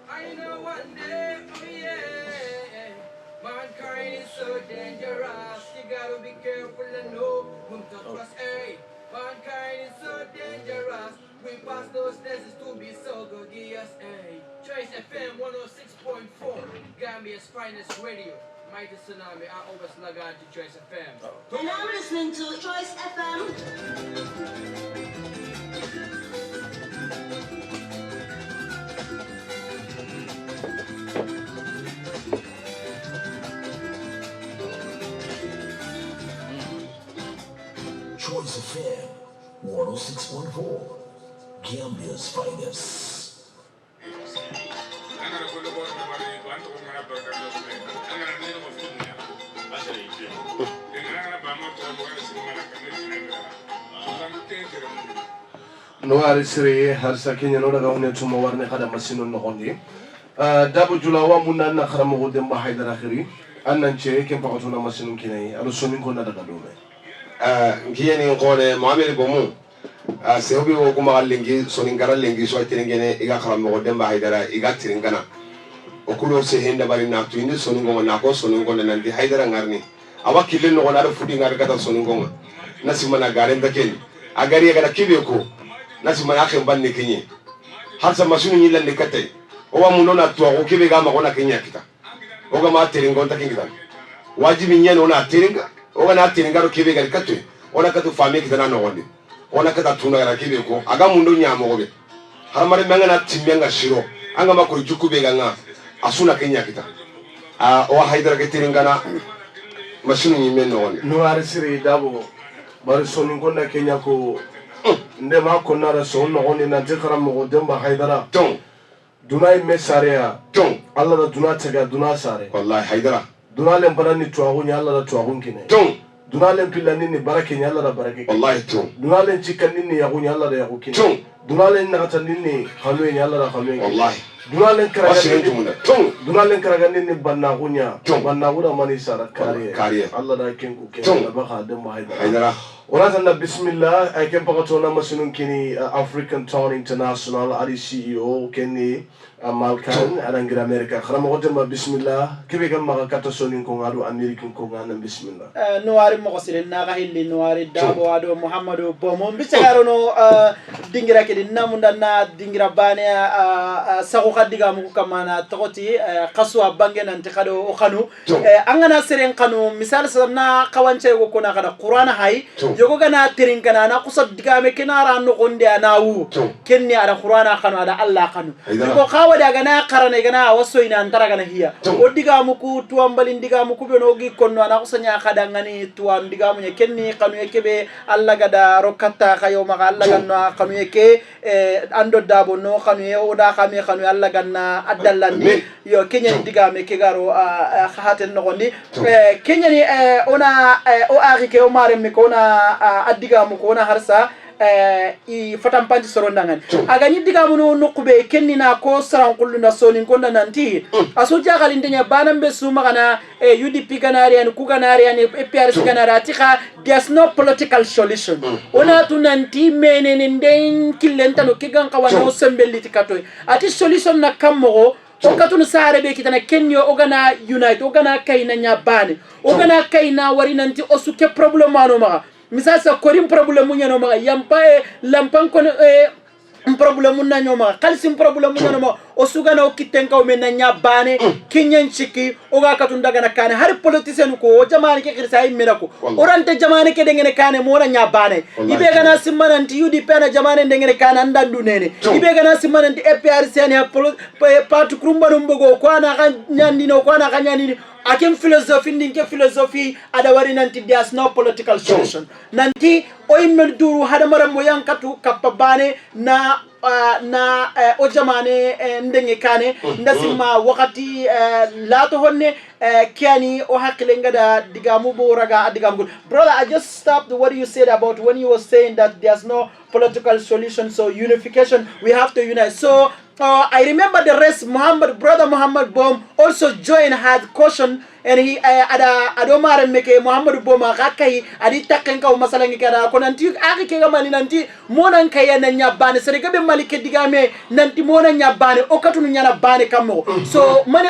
I know one day, oh yeah. Mankind is so dangerous. You gotta be careful and know whom to trust. Hey, mankind is so dangerous. We pass those days to be so good. Yes, hey. Choice FM 106.4, Gambia's finest radio. Mighty Tsunami, I always log on to Choice FM. And I'm listening to Choice FM. Choice FM 106.4, Gambia's finest. no arisiri harsa kenya no daga hone tuma warne kada masino no gondi dabu jula wa munna na kharamo Demba Hydara khiri annan che ken pakatuna masino kinai alo sonin ko na daga dome ngiyeni ngone Muhammad bomu sehobi wo kuma lengi sonin gara lengi so tirengene iga kharamo Demba Hydara iga tiringana okulo se henda bari na to indi sonin ngo na ko sonin ngo nanti Hydara ngarni awa killen no na fudi ngar kata sonin ngo nasimana garen dakel agari ga kibe ko nasimana akhen banne kenye harsa masunu nyilla ne kate owa muno na to ko kibe ga ma kona kenya kita oga ma tiringo ta kinga wajibi nyane ona tiringa oga na tiringa ro kibe ga katwe ona katu famille kita na no wonde ona kata tuna gara kibe ko aga mundo nyamo gobe haramare mangana timbenga shiro anga makuri jukube ganga asuna kenya kita o haidara ke tiringana masunu nyime no no arisiri dabo bari sonin konna kenya ko nde ma konna ra son no ni nan tikara mo Demba Hydara ton dunay mesaria ton Allah da duna taga duna sare wallahi haidara dunalen barani tuwagu nya Allah da tuwagun kine ton dunalen pilani ni barake nya Allah da barake wallahi ton dunalen cikani ni yagu nya Allah da yagu kine ton dunalen nakatani ni khalwe nya Allah da khalwe wallahi dunalen wasirin karagani tumunda ton dunalen karagani ni bannagu nya bannagu da mani sara kariye Allah da kenku Ton. kene baka Demba Hydara haidara وراتنا بسم الله أكيد بقتونا مسنون كني African Town International على CEO كني مالكان أنا نقول أمريكا خرام قدما بسم الله كيف كم ما كاتسونين كون عدو أمريكان كون عنا بسم الله نواري مقصر ناقهيل نواري دابو عدو محمد بومو بيسكارونو دينغرا كدي ناموندنا دينغرا بانيا ساقو خديغا مكو كمانا تغوتي قصوا بانجن انتقادو وخانو أنغنا سيرين قانو مثال سرنا قوانشي وكونا كدا قرآن هاي yogo gana terin kana na kusa digame kenara no gonde anawu kenni ara qur'ana khanu ada allah khanu ko khawada gana qarane gana waso ina antara gana hiya o digamu ku tuambali digamu ku beno gi konno ana kusa nya khadangani tuam digamu nya kenni khanu ekebe allah gada rokata khayo ma allah ganna khanu eke ando dabo no khanu e oda khame khanu allah ganna adallandi yo kenya digame ke garo khahaten no gondi kenya ni ona o ari ke o mare mi ko na addiga mu ko na harsa i fatam panji sorondangani agani diga mu no nokube kennina ko saran kullu na sonin ko nanti aso jagal indenya banambe suma kana UDP ganari an ku ganari an PRC ganara tika there's no political solution ona tunanti menene nden killentano kigan kawano sembelli tikato ati solution na kammo o katun sare be kitana kenyo ogana unite ogana kayna nyabane ogana kayna wari nanti osuke problem mano ma misasa korim problem nyano ma yampa lampan kono problem na nyoma kalsim problem nyoma osugana okitenka o mena nyabane kinyen chiki oga katunda gana kane har politicien ko jamani ke kirsa imira ko orante jamani ke dengene kane mona nyabane ibe gana simananti UDP na jamani dengene kane andandu nene ibe gana simananti APRC ne parti krumba numbogo ko ana nyandi no ko ana kanyani akem philosophy ndinke philosophy adawari nanti there's no political solution nanti oimel duru hada marambo yankatu kapabane na o jamane ndenge kane ndasima wakati lato honne kiani o hakile ngada digamu boraga digamu brother I just stopped what you said about when you were saying that there's no political solution so unification we have to unite so I remember the rest brother Muhammad Bom also joined had caution and he adomare meke Muhammad Bom akakai adi takenka o masalangi kada ko nanti aki ke gamani nanti monan kaya na nyabane serega be malike digame nanti monan nyabane o katunu nyana bane kamo so man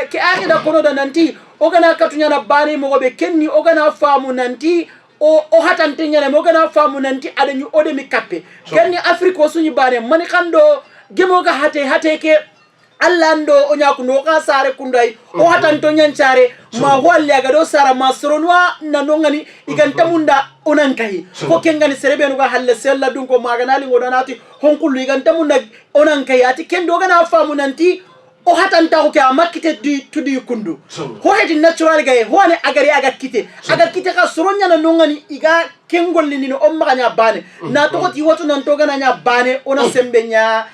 ke aki da kono da nanti o gana katunya na bane mo be kenni o gana famu nanti o hatante nyana mo gana famu nanti adanyu ode mi kappe kenni Afrique sunyi bane man kando gemo ga hate ke allando o nyakundo ka sare kundai o hatanto nyancare ma holle ga do sara masronwa nanongani iganta munda onankai ko kengani serebe no ga halle sella dun ko maganali ngodonati honkulu iganta munda onankai ati kendo ga na famu nanti o hatanta ko ka makite tudi kundu ho hedi natural ga ho ne agari aga kite ka soronya nanongani iga kengolli ni o maganya bane na to ko ti wotu nan to ga na nya bane ona sembe nya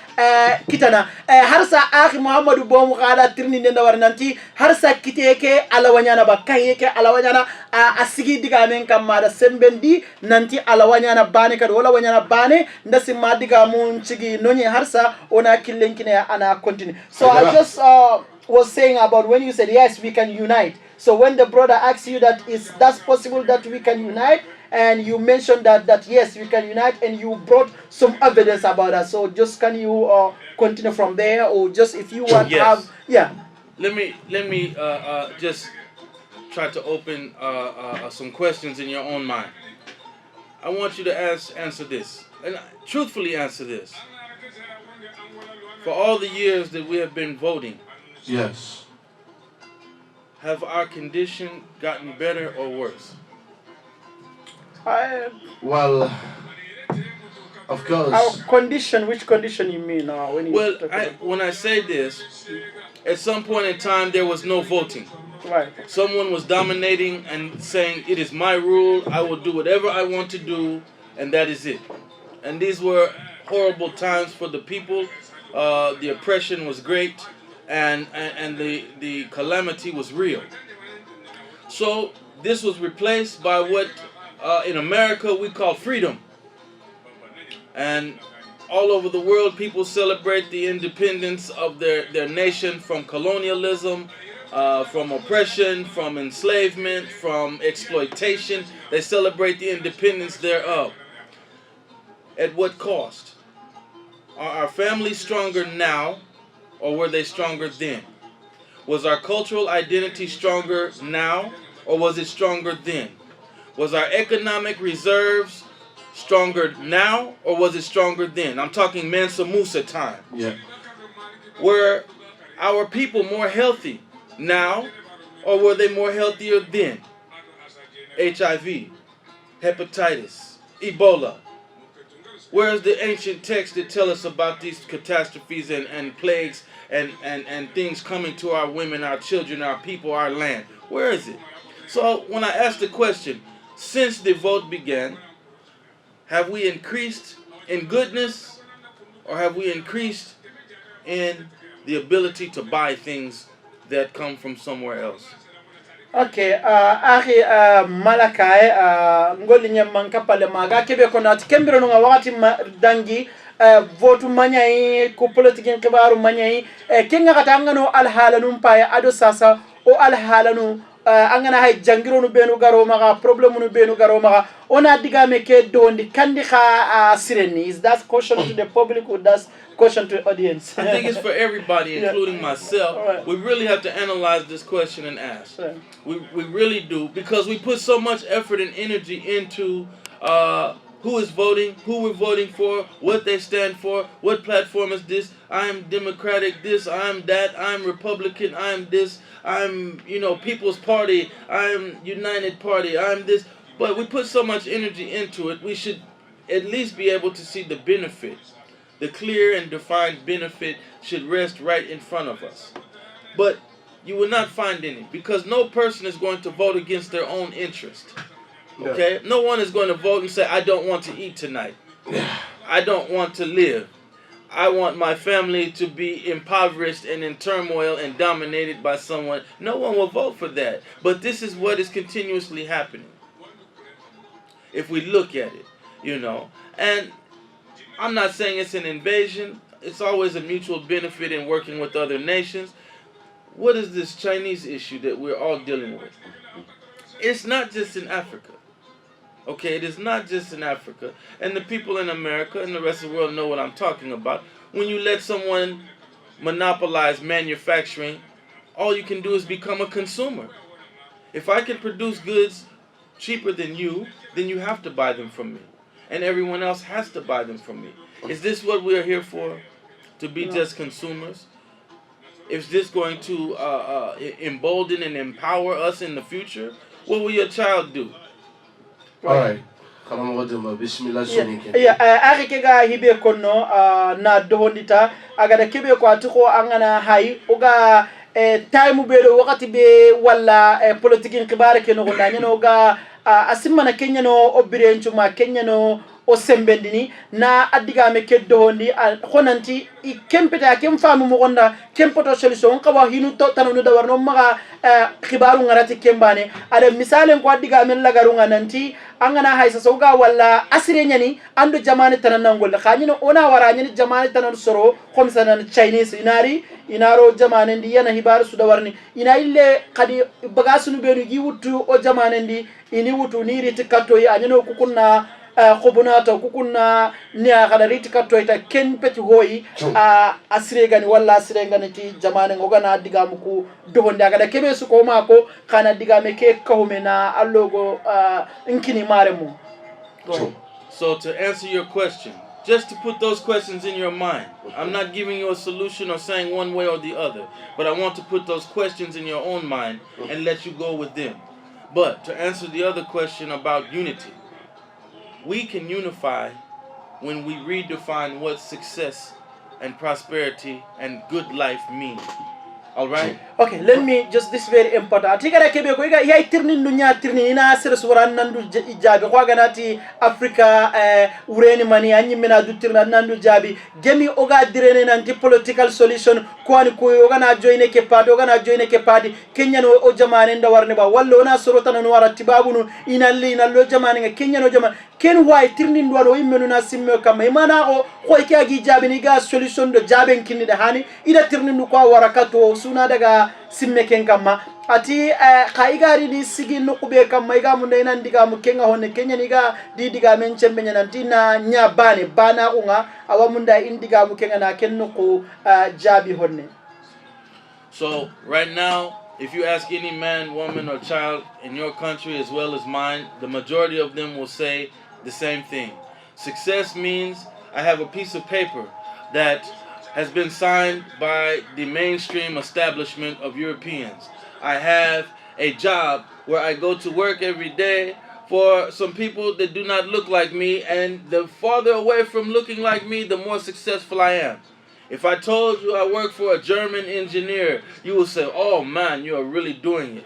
kitana harsa akhi Muhammadu Bomu kada tirni nda war nanti harsa kiteke alawanyana bakayeke alawanyana asigi diga men kam mada sembendi nanti alawanyana bane kad wala wanyana bane ndasi madiga mun cigi nonye harsa ona killenkine ana continue so I just was saying about when you said yes we can unite so when the brother asks you that is that possible that we can unite and you mentioned that yes we can unite and you brought some evidence about that so just can you continue from there or just if you want to have let me just try to open some questions in your own mind. I want you to answer this and truthfully answer this. For all the years that we have been voting, yes, have our condition gotten better or worse? Well, Of course. Our condition, which condition you mean when you Well, talk about? when I say this, at some point in time there was no voting. Right. Someone was dominating and saying, it is my rule, I will do whatever I want to do, and that is it. And these were horrible times for the people. The oppression was great, and the calamity was real. So this was replaced by what in America we call freedom. And all over the world, people celebrate the independence of their nation from colonialism, from oppression, from enslavement, from exploitation. They celebrate the independence thereof. At what cost? Are our families stronger now, or were they stronger then? Was our cultural identity stronger now, or was it stronger then? Was our economic reserves stronger now, or was it stronger then? I'm talking Mansa Musa time. Yeah. Were our people more healthy now, or were they more healthier then? HIV, hepatitis, Ebola. Where's the ancient texts that tell us about these catastrophes and plagues and things coming to our women, our children, our people, our land? Where is it? So when I ask the question, since the vote began, have we increased in goodness, or have we increased in the ability to buy things that come from somewhere else? Okay, akhi Malakai ngoli nyamman kapale maga kebe konat kembiro nga wakati dangi votu manyai ku politikin kibaru manyai kinga katanga no alhala num paya ado sasa o alhala nu angana hay jangiro nu benu garo maga problem nu benu garo maga ona diga me ke dondi kandi kha sireni. Is that question to the public or that's question to the audience? I think it's for everybody, including myself. Right. We really have to analyze this question and ask. Right. We really do, because we put so much effort and energy into who is voting, who we're voting for, what they stand for, what platform is this. I'm Democratic, this, I'm that, I'm Republican, I'm this, I'm, People's Party, I'm United Party, I'm this. But we put so much energy into it, we should at least be able to see the benefit. The clear and defined benefit should rest right in front of us. But you will not find any, because no person is going to vote against their own interest. Okay? No one is going to vote and say, I don't want to eat tonight. I don't want to live. I want my family to be impoverished and in turmoil and dominated by someone. No one will vote for that. But this is what is continuously happening. If we look at it, And I'm not saying it's an invasion. It's always a mutual benefit in working with other nations. What is this Chinese issue that we're all dealing with? It's not just in Africa. Okay, it is not just in Africa. And the people in America and the rest of the world know what I'm talking about. When you let someone monopolize manufacturing, all you can do is become a consumer. If I can produce goods cheaper than you, then you have to buy them from me. And everyone else has to buy them from me. Is this what we are here for? To be just consumers? Is this going to embolden and empower us in the future? What will your child do? Alright. Bismillah. Ari kega hibe kono na dohondita agada kebe ko atuko angana hay oga time bedo wakati be wala politikin kibare keno gona nyano ga asimana Kenya no obirenchu ma Kenya no o sembendini na adiga me keddo hondi khonanti I kempeta kem famu mo gonda kempoto solution ka wa hinu to tanonu da warno maga khibaru ngarati kembane ada misalen ko adiga men lagaru ngananti angana haysa soga wala asire nyani andu jamane tananangol khanyino ona waranyani jamane tanan soro khomsanan Chinese inaro jamane ndi yana hibaru su da warni ina ille kadi bagasunu benu gi wutu o jamane ndi ini wutu ni riti katto yi anyano kukunna khobunata kukuna niya gadariti katoita ken peti hoyi asregani wala asregani ti jamane ngogana digamuku dohonde agada kebe su ko mako kana digame ke kahumena allogo inkini maremu. So to answer your question, just to put those questions in your mind. I'm not giving you a solution or saying one way or the other, but I want to put those questions in your own mind and let you go with them. But to answer the other question about unity, we can unify when we redefine what success and prosperity and good life mean. All right? Okay, let me just, this very important. Tigara kebe ko iga yai tirni dunya tirni ina sir suran nandu jabi ko ganati Africa ureni mani anyi mena du tirna nandu jabi gemi oga direne nanti political solution ko ani ko oga na joine ke party Kenya no o jamane nda warne ba wallo na sorota no warati babunu ina lo jamane nga Kenya no jamane ken wai tirni ndwalo imenu na simme kama imana ko agi jabi ni ga solution do jaben kinni da hani ida tirni ndu ko warakato suna daga simme ken kama ati kaigari di sigi nukube kama iga munde ina ndiga mukenga hone Kenya niga di diga menchembe nyananti na nyabane bana unga awa munda indiga mukenga na ken nuku jabi hone. So right now, if you ask any man, woman, or child in your country as well as mine, the majority of them will say the same thing. Success means I have a piece of paper that has been signed by the mainstream establishment of Europeans. I have a job where I go to work every day for some people that do not look like me, and the farther away from looking like me, the more successful I am. If I told you I work for a German engineer, you would say, oh man, you are really doing it.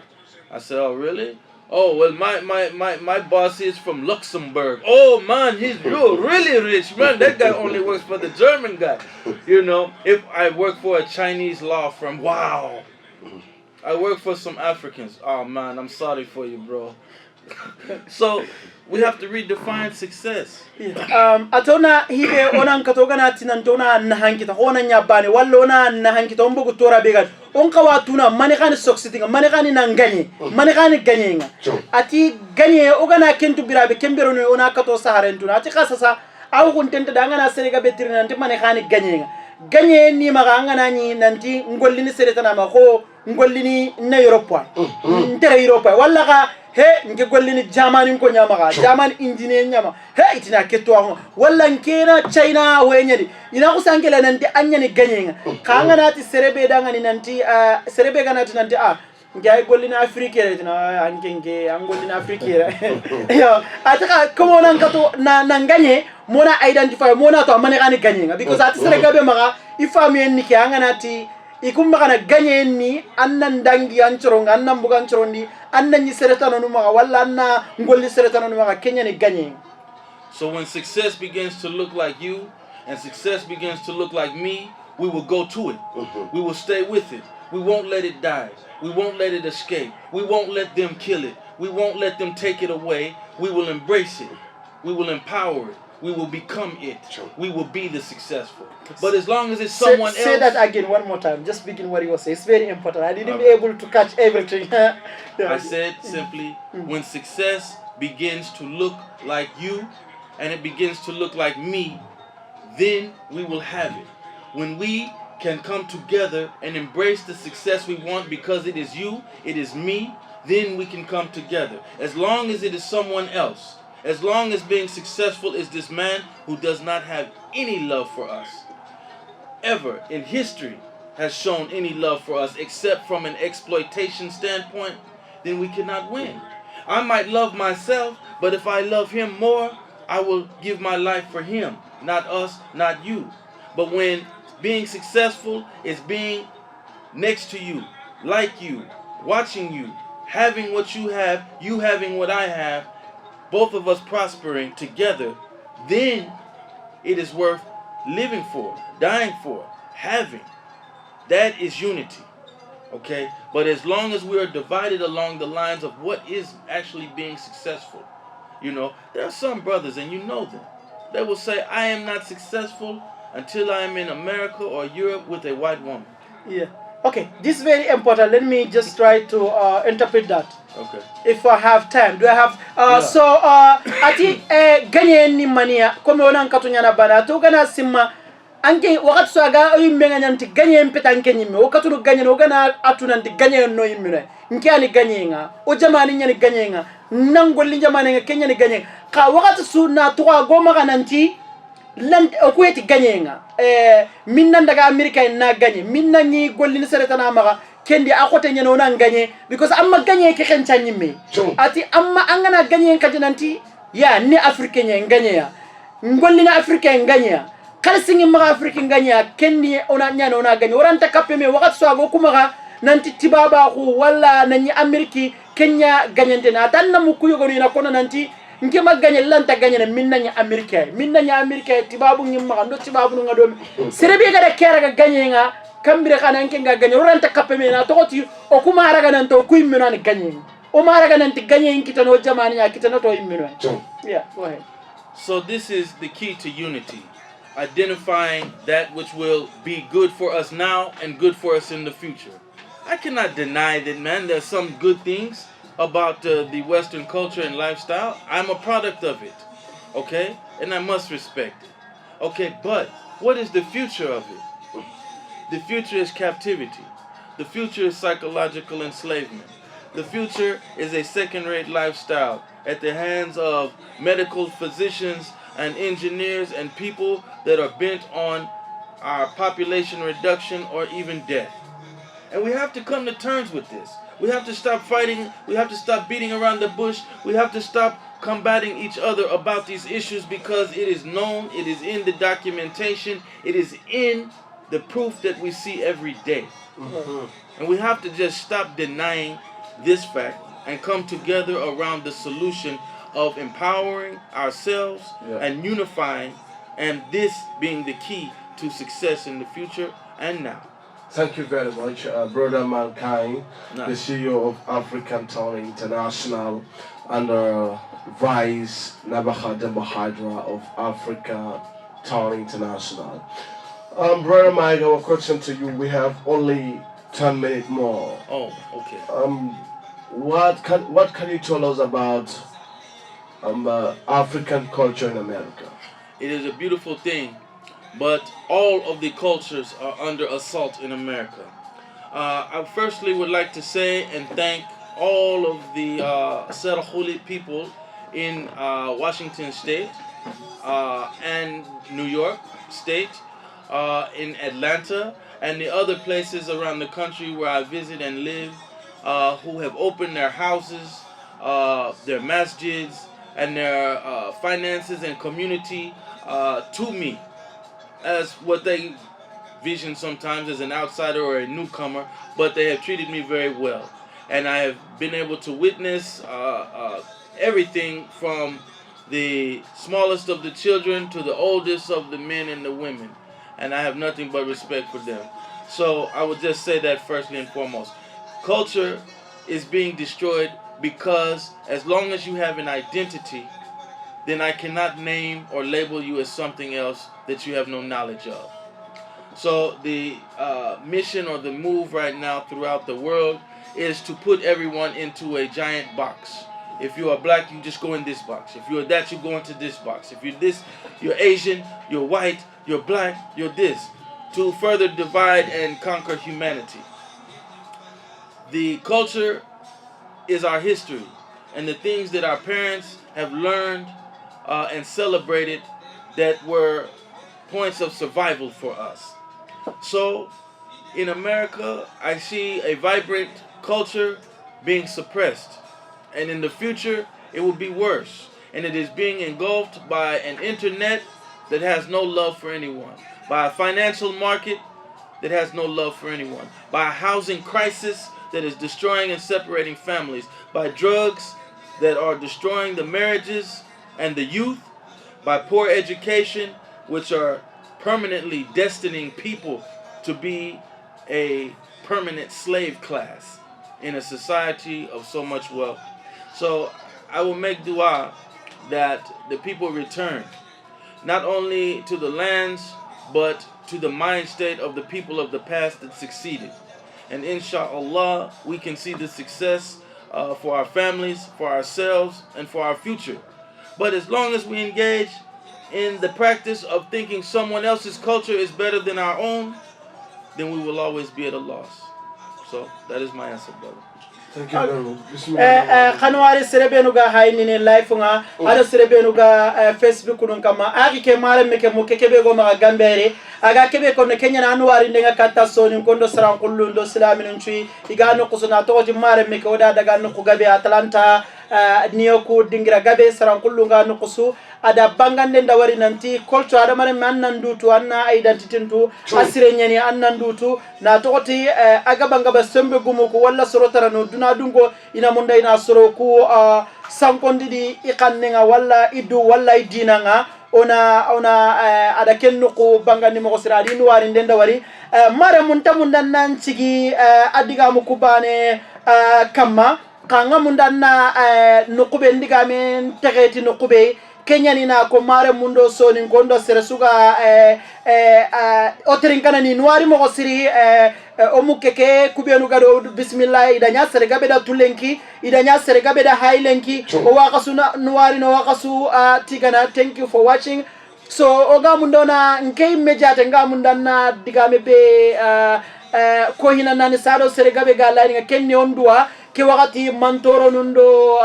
I said, oh really? Oh, well, my boss is from Luxembourg. Oh man, you're really rich, man. That guy only works for the German guy. You know, if I work for a Chinese law firm, wow. I work for some Africans. Oh man, I'm sorry for you, bro. So we have to redefine success. Atona hibe onan katogana tinantona nahankita hona nyabane wallona nahankita ombo gutora begal onka watuna manekani soksitinga manekani nanganye manekani ganyenga ati ganye ogana kentu birabe kembero no ona kato saharentuna ati khasasa awu kuntenta dangana serega betirina nanti manekani ganyenga ganye ni maganga nani nanti ngollini seretana ma ko ngollini na Europa ntere Europa walla ka he nke gollini jamani ko nyama jamani engineer nyama he itina ketwa walla nkena China wenyadi ina kusangela nanti anyani ganyenga kanga nati serebe dangani nanti serebe ganati nanti ngai gollini Afrique itina anke angolini Afrique yo ataka komo nan kato na nganye mona identify mona to manekani ganyenga because ati serega be maga ifami en niki anga nati ikumba kana ganye ni annan dangi anchoronga annan bugan chorondi annan ni seretano numa walla anna ngolli seretano numa Kenya ni ganye. So when success begins to look like you and success begins to look like me, we will go to it. We will stay with it. We won't let it die. We won't let it escape. We won't let them kill it. We won't let them take it away. We will embrace it. We will empower it. We will become it. We will be the successful. But as long as it's someone else... Say that again one more time. Just begin what you were saying. It's very important. I didn't be able to catch everything. I said simply, when success begins to look like you and it begins to look like me, then we will have it. When we can come together and embrace the success we want because it is you, it is me, then we can come together. As long as it is someone else, as long as being successful is this man who does not have any love for us, ever in history has shown any love for us except from an exploitation standpoint, then we cannot win. I might love myself, but if I love him more, I will give my life for him, not us, not you. But when being successful is being next to you, like you, watching you, having what you have, you having what I have, both of us prospering together, then it is worth living for, dying for, having. That is unity. Okay? But as long as we are divided along the lines of what is actually being successful, you know, there are some brothers, and you know them, they will say, I am not successful until I am in America or Europe with a white woman. Yeah. Okay, this is very important. Let me just try to interpret that. Okay. If I have time, do I have? So, ati ganye ni mania. Kome ona nkatunya na bana. To gana sima. Anke wakati so aga imbenga nyanti ganye mpeta anke nyime. Wakati no ganye no gana atu nanti ganye no imune. Nke ani ganye nga. O jamani nyani ganye nga. Nangoli jamani nga Kenya ni ganye. Ka wakati so na tuwa goma ka nanti. Land okueti ganye nga. Minna ndaga Amerika na ganye. Minna ni golli ni sereta na maga. Kendi akote nyana ona ganye because amma ganye ke kencha nyime ati amma angana ganye kati nanti ya ni africain ganye ya ngollinga africain ganya kalsingi ma africain ganya kenni ona nyana ona ganya waranta kapeme wakat swago kuma nanti tibaba ko wala nani ameriki kenya ganyante na tanna mukuyo goni na kona nanti nke maganya lanta ganya minna nya amerika tibabu nyimma ndo tibabu ngado serebe gada kera ga ganya nga kambire kana nke nga ganya waranta kapeme na tokoti o kuma araga nan to ku immino ni ganya o maraga nanti ganya kitano jamani ya kitano to immino yeah go ahead. So this is the key to unity, identifying that which will be good for us now and good for us in the future. I cannot deny that, man, there's some good things about the Western culture and lifestyle. I'm a product of it, okay? And I must respect it. Okay, but what is the future of it? The future is captivity. The future is psychological enslavement. The future is a second-rate lifestyle at the hands of medical physicians and engineers and people that are bent on our population reduction or even death. And we have to come to terms with this. We have to stop fighting. We have to stop beating around the bush. We have to stop combating each other about these issues because it is known, it is in the documentation, it is in the proof that we see every day. And we have to just stop denying this fact and come together around the solution of empowering ourselves and unifying, and this being the key to success in the future and now. Thank you very much, Brother Malakhi, the CEO of African Town International, and Vice Nabaha Demba Hydara of Africa Town International. Brother Mike, our question to you, we have only 10 minutes more. Oh, okay. What can you tell us about African culture in America? It is a beautiful thing, but all of the cultures are under assault in America. I firstly would like to say and thank all of the Serahuli people in Washington State and New York State, in Atlanta, and the other places around the country where I visit and live, who have opened their houses, their masjids, and their finances and community to me as what they vision sometimes as an outsider or a newcomer, but they have treated me very well. And I have been able to witness everything from the smallest of the children to the oldest of the men and the women. And I have nothing but respect for them. So I would just say that firstly and foremost. Culture is being destroyed because as long as you have an identity, then I cannot name or label you as something else that you have no knowledge of. So the mission or the move right now throughout the world is to put everyone into a giant box. If you are black, you just go in this box. If you're that, you go into this box. If you're this, you're Asian, you're white, you're black, you're this. To further divide and conquer humanity. The culture is our history and the things that our parents have learned and celebrated that were points of survival for us. So in America, I see a vibrant culture being suppressed. And in the future, it will be worse. And it is being engulfed by an internet that has no love for anyone, by a financial market that has no love for anyone, by a housing crisis that is destroying and separating families, by drugs that are destroying the marriages and the youth, by poor education, which are permanently destining people to be a permanent slave class in a society of so much wealth. So I will make dua that the people return, not only to the lands, but to the mind state of the people of the past that succeeded. And inshallah, we can see the success for our families, for ourselves, and for our future. But as long as we engage in the practice of thinking someone else's culture is better than our own, then we will always be at a loss. So that is my answer, brother. Thank you very much. Kanwari serebenuga hainini live nga ada serebenuga Facebook nun kama aki ke mare meke mo kebe go ma gambere aga kebe ko ne Kenya na anwari ndenga kata soni kondo saran kullu ndo silamin ncui igano kusuna toji mare meke oda daga no gabe Atlanta niyoku dingira gabe saran kullu nga no kusu ada bangande ndawari nanti culture ada mare man nandutu anna identity tu asire nyani annandutu na tokoti aga banga ba sembe gumu ko walla sorotara no duna dungo ina monda ina soro ku sankondi di ikannenga walla idu walla idinanga ona ada kenno ko bangani mo siradi no wari ndenda wari mare munta nan cigi adiga mu kubane kamma kanga mundanna nokube ndigame tegeti nokube kenyani na ko mare mundo soni ngondo sere suga oterin kanani nuari mo siri o mukeke kubenu gado bismillah idanya sere gabe da tulenki idanya sere gabe da hailenki o wakasu nuari no wakasu tigana. Thank you for watching. So oga mundona nkei mejate nga mundanna digame be ko hina nani sado sere gabe galani nga kenni ondua ke wakati mantoro nundo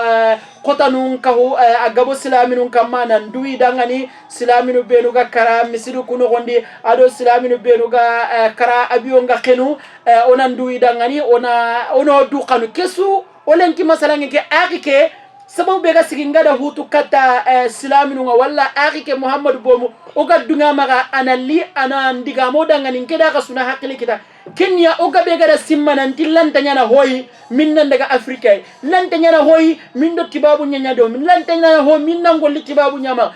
kota nun kahu agabo silaminu kamana ndui dangani silaminu benuga kara misidu kuno gondi ado silaminu benuga kara abionga kenu ona ndui dangani ona dukanu kesu olenki masalange ke akike sababu bega sigingada hutu kata silaminu walla akike Muhammad bomu oga dunga maga anali ana ndigamo dangani ngeda ka suna hakili kita Kenya oga begara simmana ntilanta nyana hoyi minna daga Afrika lanta nyana hoyi mindo tibabu nyanya do lanta nyana hoyi minna ngolli tibabu nyama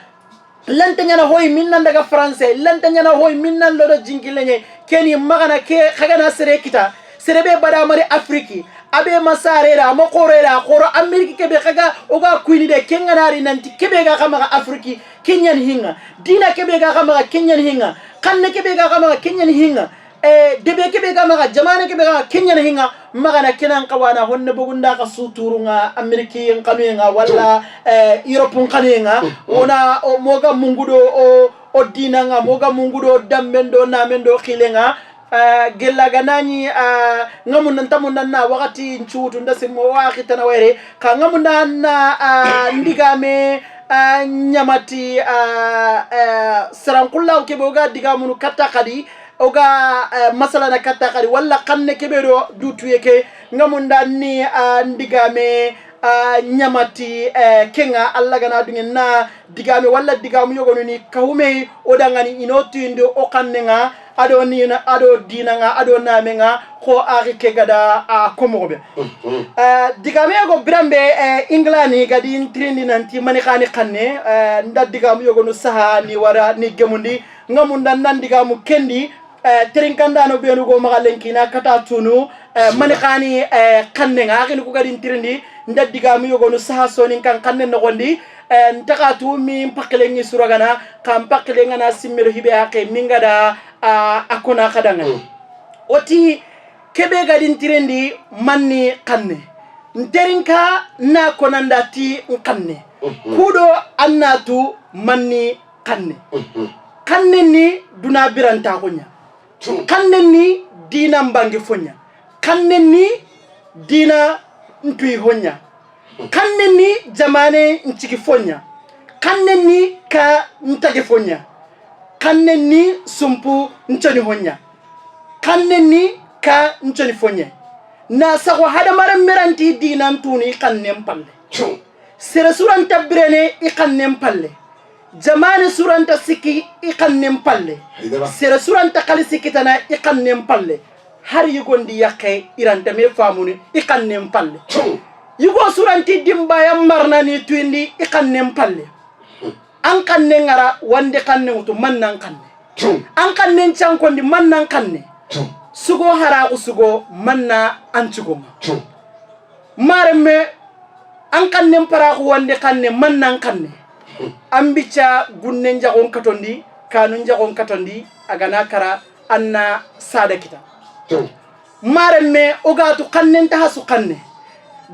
lanta nyana hoyi minna daga France lanta nyana hoyi minna lodo jingilenye Kenya magana ke khagana sere kita serebe bada mari Afriki abe masarera mokorera khoro Amerika kebe khaga oga kuini de kenganari nanti kebe ga kama Afriki Kenyan hinga dina kebe ga kama Kenyan hinga kanne kebe ga kama Kenyan hinga debe kebe ga maga jamane kebe ga Kenya hinga magana kenan kawana honne bugunda ka suturunga Ameriki kanunga walla Europe kanunga ona moga mungudo o dinanga moga mungudo dambendo namendo khilenga gella ganani ngamun ntamunna wakati nchutu ndasimo wakitana were ka ngamunna ndigame nyamati sarankula ukeboga digamunu katakadi oga masala na katakari walla kanne kebero dutu yeke ngamunda ni ndigame nyamati kenga alla gana dungen na digame walla digamu yogonu ni kahume odangani inotindo o kannenga ado ni na ado dinanga ado namenga ko ari ke gada komobe digame go brambe inglani gadi trindi nanti mani khani kanne nda digamu yogonu saha ni wara ni gemundi ngamunda nan digamu kendi terinkanda no benu go magalenkina kata tunu mani khani kanne nga akini ku gadi trindi nda digamu yogonu saha soni kan kanne no gondi ntakatu mi mpakelengi suragana kam pakelenga na simiro hibe hake mingada akona kadanga oti kebe gadin tirendi manni kanne nterinka na konandati kanne kudo annatu manni kanne kanne ni duna biranta konya kanne ni dina mbangi fonya kanne ni dina ntui honya kanne ni jamane nchiki fonya kanne ni ka ntage fonya kanne ni sumpu nchoni honya kanne ni ka nchoni fonya na sago hada mara meranti dina ntuni kanne mpalle sere suranta birene I kanne mpalle jamane suranta siki I kanne mpalle sere suranta kali sikitana I kanne mpalle har yugondi yakke iranta me famuni I kanne mpalle yugo suranti dimba ya marna ni tuindi I kanne mpalle an kanne ngara wande kanne utu mannan kanne an kanne chankondi mannan kanne sugo hara usugo manna anchugo marme an kanne mpara wande kanne mannan kanne ambicha gunne njagon katondi kanu njagon katondi agana kara anna sada kita marme ogatu kanne tahasu kanne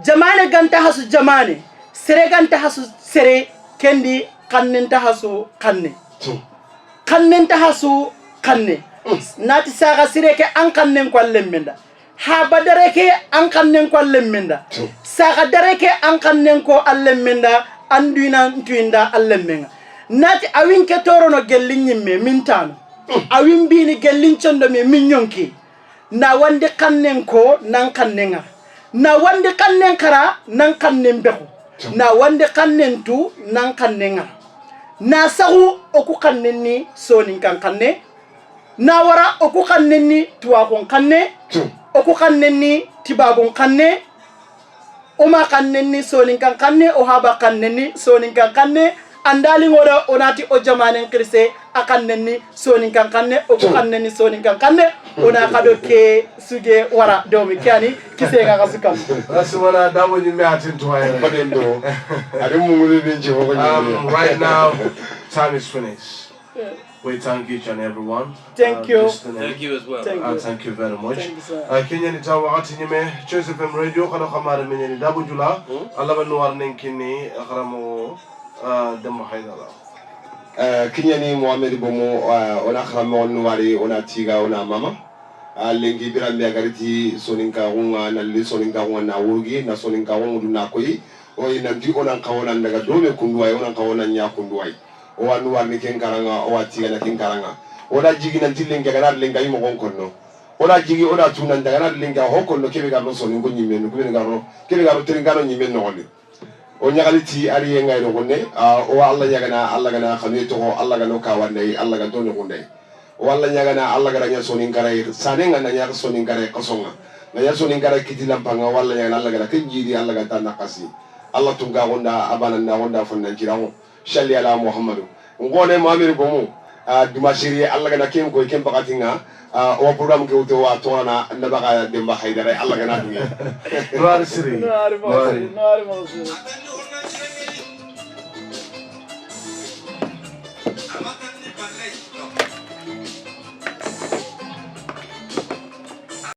jamane ganta hasu jamane sere ganta hasu sere kendi kanne tahasu kanne kanne tahasu kanne nati saga sire ke an kanne ko lemmenda ha badare ke an kanne ko lemmenda saga dare ke an kanne ko allemmenda anduina ntuinda allemmenga nati awin ke torono gellinyimme mintano awin bini gellin chondo me minyonki na wande kanne ko nan kannenga na wande kannen kara nan kannen beku na wande kannen tu nan kannenga na sahu oku kannenni sonin kan kanne na wara oku kannenni tuwakon kanne oku kannenni tibabon kanne oma kannenni sonin kan kanne o haba kannenni sonin kan kanne andali ngora onati o jamanen kirse akannenni sonin kan kanne oku kannenni sonin kan kanne ona kado ke suge wara domi kiani kise ga kasukam asumana damo ni me atinto ayre Padendo. Ade mumule benje ho right now time is finished. We thank each and everyone. Thank you. Thank you as well. Thank you very much. Thank you, sir. Kenya ni tawa wakati nyime choiceFM radio kana kamara menyeni dabu jula alaba nuar nenkini akramo Demba Hydara. Kenya ni Mohamed Bomo ona khamo nuwari ona tiga ona mama. Lengi birambe agariti soninka unga na li soninka unga na urgi na soninka unga na koi o inanti ona kaona ndaga dome kunduai ona kaona nya kunduai o anu warni kenkaranga o atiga na kenkaranga oda jigi nanti lenga kana lenga yimo konno oda jigi oda tuna ndaga na lenga hokonno kebe garno soninko nyimeno kebe garno tengano nyimeno ngoli o nyagaliti ari yenga ro gonne o Allah gana khanu to Allah gano kawanai Allah ga doni gonne walla nyagana Allah garanya sonin garay sanenga na nyaga sonin garay kosonga na ya sonin garay kitilam panga walla nyagana Allah gara kenjidi Allah ga tanna kasi Allah tunga gonda abana na gonda fonna jirawo shalli ala Muhammadu ngone mamir bomu dumashiri Allah gana kem ko kem bakatinga o program ke uto wa tona nabaga Demba Hydara Allah gana dunya Noir Siri Noir